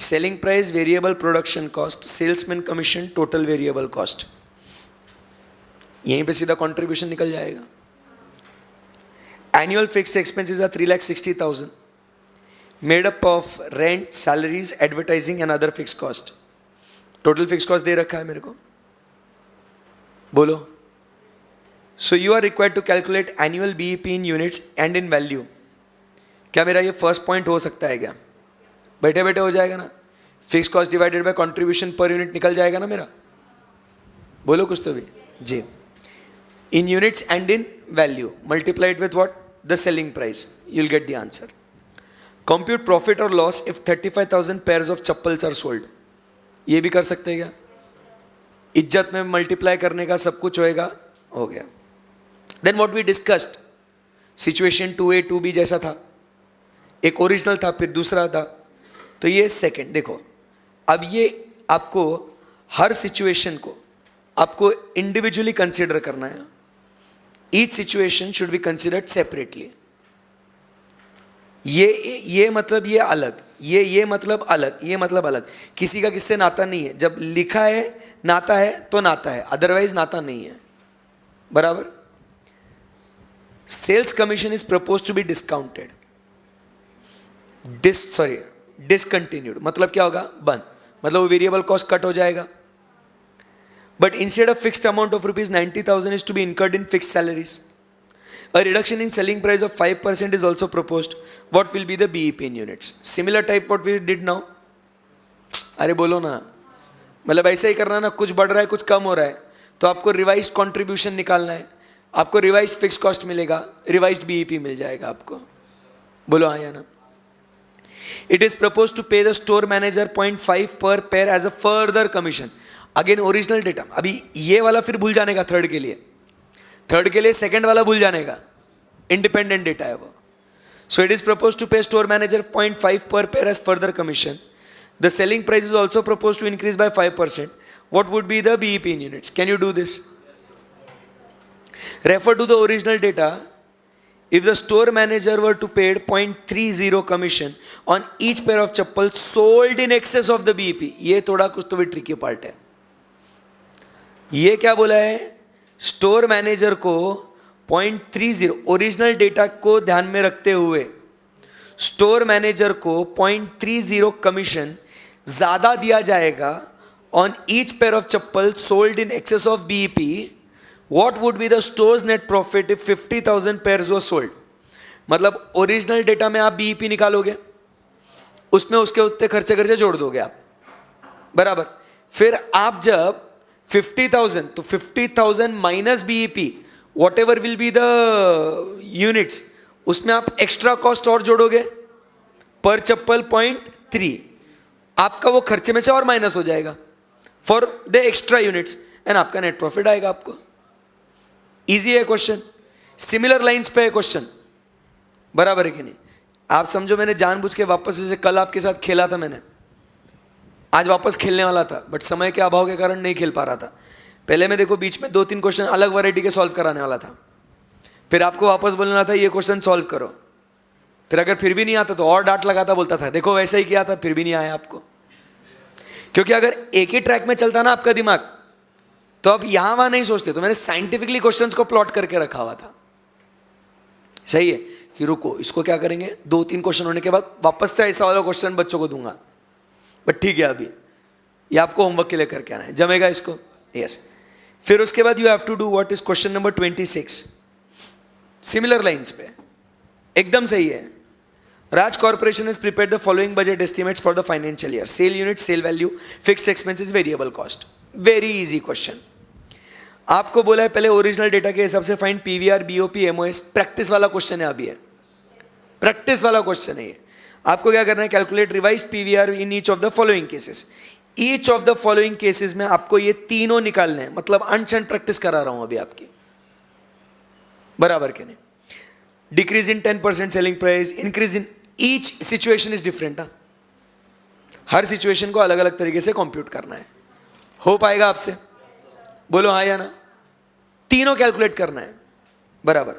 Selling price, variable production cost, salesman commission, total variable cost, यहीं पे सीधा कंट्रीब्यूशन निकल जाएगा। Annual fixed expenses are 3,60,000 made up of rent, salaries, advertising and other fix cost. Total fix cost दे रखा है मेरे को, बोलो। So you are required to calculate annual BEP in units and in value. क्या मेरा ये फर्स्ट पॉइंट हो सकता है क्या? बैठे बैठे हो जाएगा ना, fix cost divided by contribution per unit निकल जाएगा ना मेरा, बोलो कुछ तो भी जी। In units and in value multiplied with what, the selling price, you will get the answer. Compute profit और loss if 35,000 pairs of chappals are sold, ये भी कर सकते हैं क्या? इज्जत में मल्टीप्लाई करने का सब कुछ होएगा, हो गया। Then what we discussed, situation 2A 2B जैसा था, एक ओरिजिनल था फिर दूसरा था, तो ये सेकंड। देखो अब ये आपको हर सिचुएशन को आपको इंडिविजुअली कंसिडर करना है. Each situation should be considered separately. ये मतलब ये अलग, ये मतलब अलग, ये मतलब अलग. किसी का किससे नाता नहीं है. जब लिखा है नाता है तो नाता है, अदरवाइज नाता नहीं है. बराबर. Sales commission is propose to be discounted, discontinued. मतलब क्या होगा? बंद. मतलब वो वेरिएबल कॉस्ट कट हो जाएगा. But instead of fixed amount of ₹90,000 is to be incurred in fixed salaries. A reduction in selling price of 5% is also proposed. What will be the BEP in units? Similar type what we did now. अरे बोलो ना, मतलब ऐसा ही करना ना. कुछ बढ़ रहा है कुछ कम हो रहा है तो आपको रिवाइज्ड कंट्रीब्यूशन निकालना है, आपको रिवाइज्ड फिक्स कॉस्ट मिलेगा, रिवाइज्ड BEP मिल जाएगा आपको. बोलो हाँ या ना. It is proposed to pay the store manager 0.5 per pair as a further commission. Again original data. अभी ये वाला फिर भूल जाने का थर्ड के लिए. थर्ड के लिए सेकंड वाला भूल जाने का, इंडिपेंडेंट डेटा है वो. So it is propose to pay store manager 0.5 per pair as further commission. The selling price is also propose to increase by 5%. What would be the BEP in units? Can you do this? Refer to the original data. If the store manager were to paid 0.30 commission on each pair of chappal sold in excess of the BEP. ये थोड़ा कुछ तो भी tricky part है. ये क्या बोला है? स्टोर मैनेजर को 0.30 ओरिजिनल डेटा को ध्यान में रखते हुए स्टोर मैनेजर को 0.30 कमीशन ज्यादा दिया जाएगा on each pair of chappal sold in excess of BEP. What would be the stores net profit if 50,000 pairs were sold? मतलब ओरिजिनल डेटा में आप BEP निकालोगे, उसमें उसके उत्ते खर्चे जोड़ दोगे आप. बराबर. फिर आप जब 50,000 तो 50,000 minus BEP what ever will be the units, उसमें आप एक्स्ट्रा कॉस्ट और जोड़ोगे पर चप्पल 0.3. आपका वो खर्चे में से और माइनस हो जाएगा for the extra units and आपका नेट प्रॉफिट आएगा आपको. इजी है क्वेश्चन. सिमिलर लाइंस पे है क्वेश्चन. बराबर है कि नहीं? आप समझो मैंने जानबूझ के वापस, जैसे कल आपके साथ खेला था मैंने, आज वापस खेलने वाला था बट समय के अभाव के कारण नहीं खेल पा रहा था. पहले मैं देखो बीच में 2-3 क्वेश्चन अलग वैरायटी के सॉल्व कराने वाला था, फिर आपको वापस बोलना था ये क्वेश्चन सॉल्व करो. फिर अगर फिर भी नहीं आता तो और डांट लगाता, बोलता था देखो वैसा ही किया था फिर भी नहीं आया आपको. क्योंकि अगर एक ही ट्रैक में चलता ना आपका दिमाग तो आप यहां वहां नहीं सोचते. तो मैंने साइंटिफिकली क्वेश्चंस को प्लॉट करके रखा हुआ था. सही है कि रुको इसको क्या करेंगे, 2-3 क्वेश्चन होने के बाद वापस से ऐसा वाला क्वेश्चन बच्चों को दूंगा. बट ठीक है अभी ये आपको होमवर्क के लिए करके आना है. जमेगा इसको? यस. फिर उसके बाद you have to do what is question number 26. Similar lines पे एकदम सही है. Raj corporation is prepared the following budget estimates for the financial year. Sale unit, sale value, fixed expenses, variable cost. Very easy question. आपको बोला है पहले original data के हिसाब से find PVR, BOP, MOS. Practice वाला क्वेश्चन है अभी, है प्रैक्टिस वाला क्वेश्चन है ये. आपको क्या करना है? Calculate revise PVR in each of the following cases. Each of the following cases में आपको ये तीनों निकालने हैं. मतलब अनशन प्रैक्टिस करा रहा हूं अभी आपकी. बराबर के नहीं? Decrease in 10% selling price, increase in each situation is different. Her situation को अलग अलग तरीके से कंप्यूट करना है. हो पाएगा आपसे? बोलो हाँ या ना. तीनों कैलकुलेट करना है. बराबर.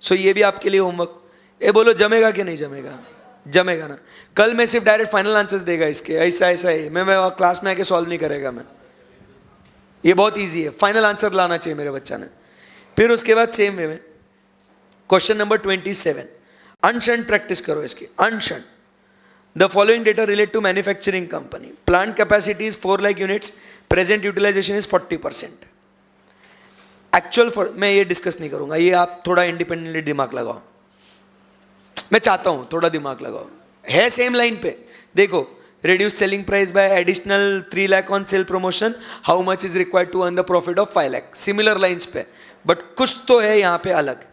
सो ये भी आपके लिए होमवर्क. ये बोलो जमेगा कि नहीं जमेगा? जमेगा ना. कल मैं सिर्फ डायरेक्ट फाइनल आंसर्स देगा इसके, ऐसा ऐसा है. मैं क्लास में आके सॉल्व नहीं करेगा मैं. ये बहुत इजी है. फाइनल आंसर लाना चाहिए मेरे बच्चा ने. फिर उसके बाद सेम वे में क्वेश्चन नंबर 27. अनशन प्रैक्टिस करो इसकी. अनशन. The following data relate to manufacturing company. Plant capacity is 4 lakh units. Present utilization is 40%. Actual मैं ये डिस्कस नहीं करूंगा, ये आप थोड़ा इंडिपेंडेंटली दिमाग लगाओ. मैं चाहता हूं थोड़ा दिमाग लगाओ. है सेम लाइन पे. देखो, reduce selling price by additional 3 lakh on sale promotion, how much is required to earn the profit of 5 lakh. Similar lines पे. बट कुछ तो है यहाँ पे अलग,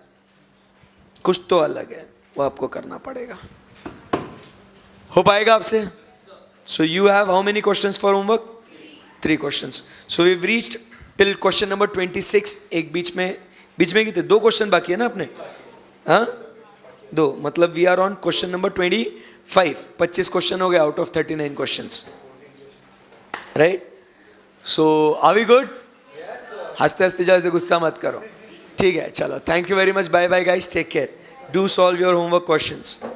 कुछ तो अलग है, वो आपको करना पड़ेगा. हो पाएगा आपसे? So you have how many questions for homework? 3 questions. So we've reached till question number 26. एक बीच में कितने 2 क्वेश्चन बाकी है ना अपने? हाँ 2, मतलब we are on question number 25. 25 question हो गए out of 39 questions. Right? So are we good? हंसते हंसते जाओ, गुस्सा मत करो, ठीक है? चलो, thank you very much, bye bye guys, take care, do solve your homework questions.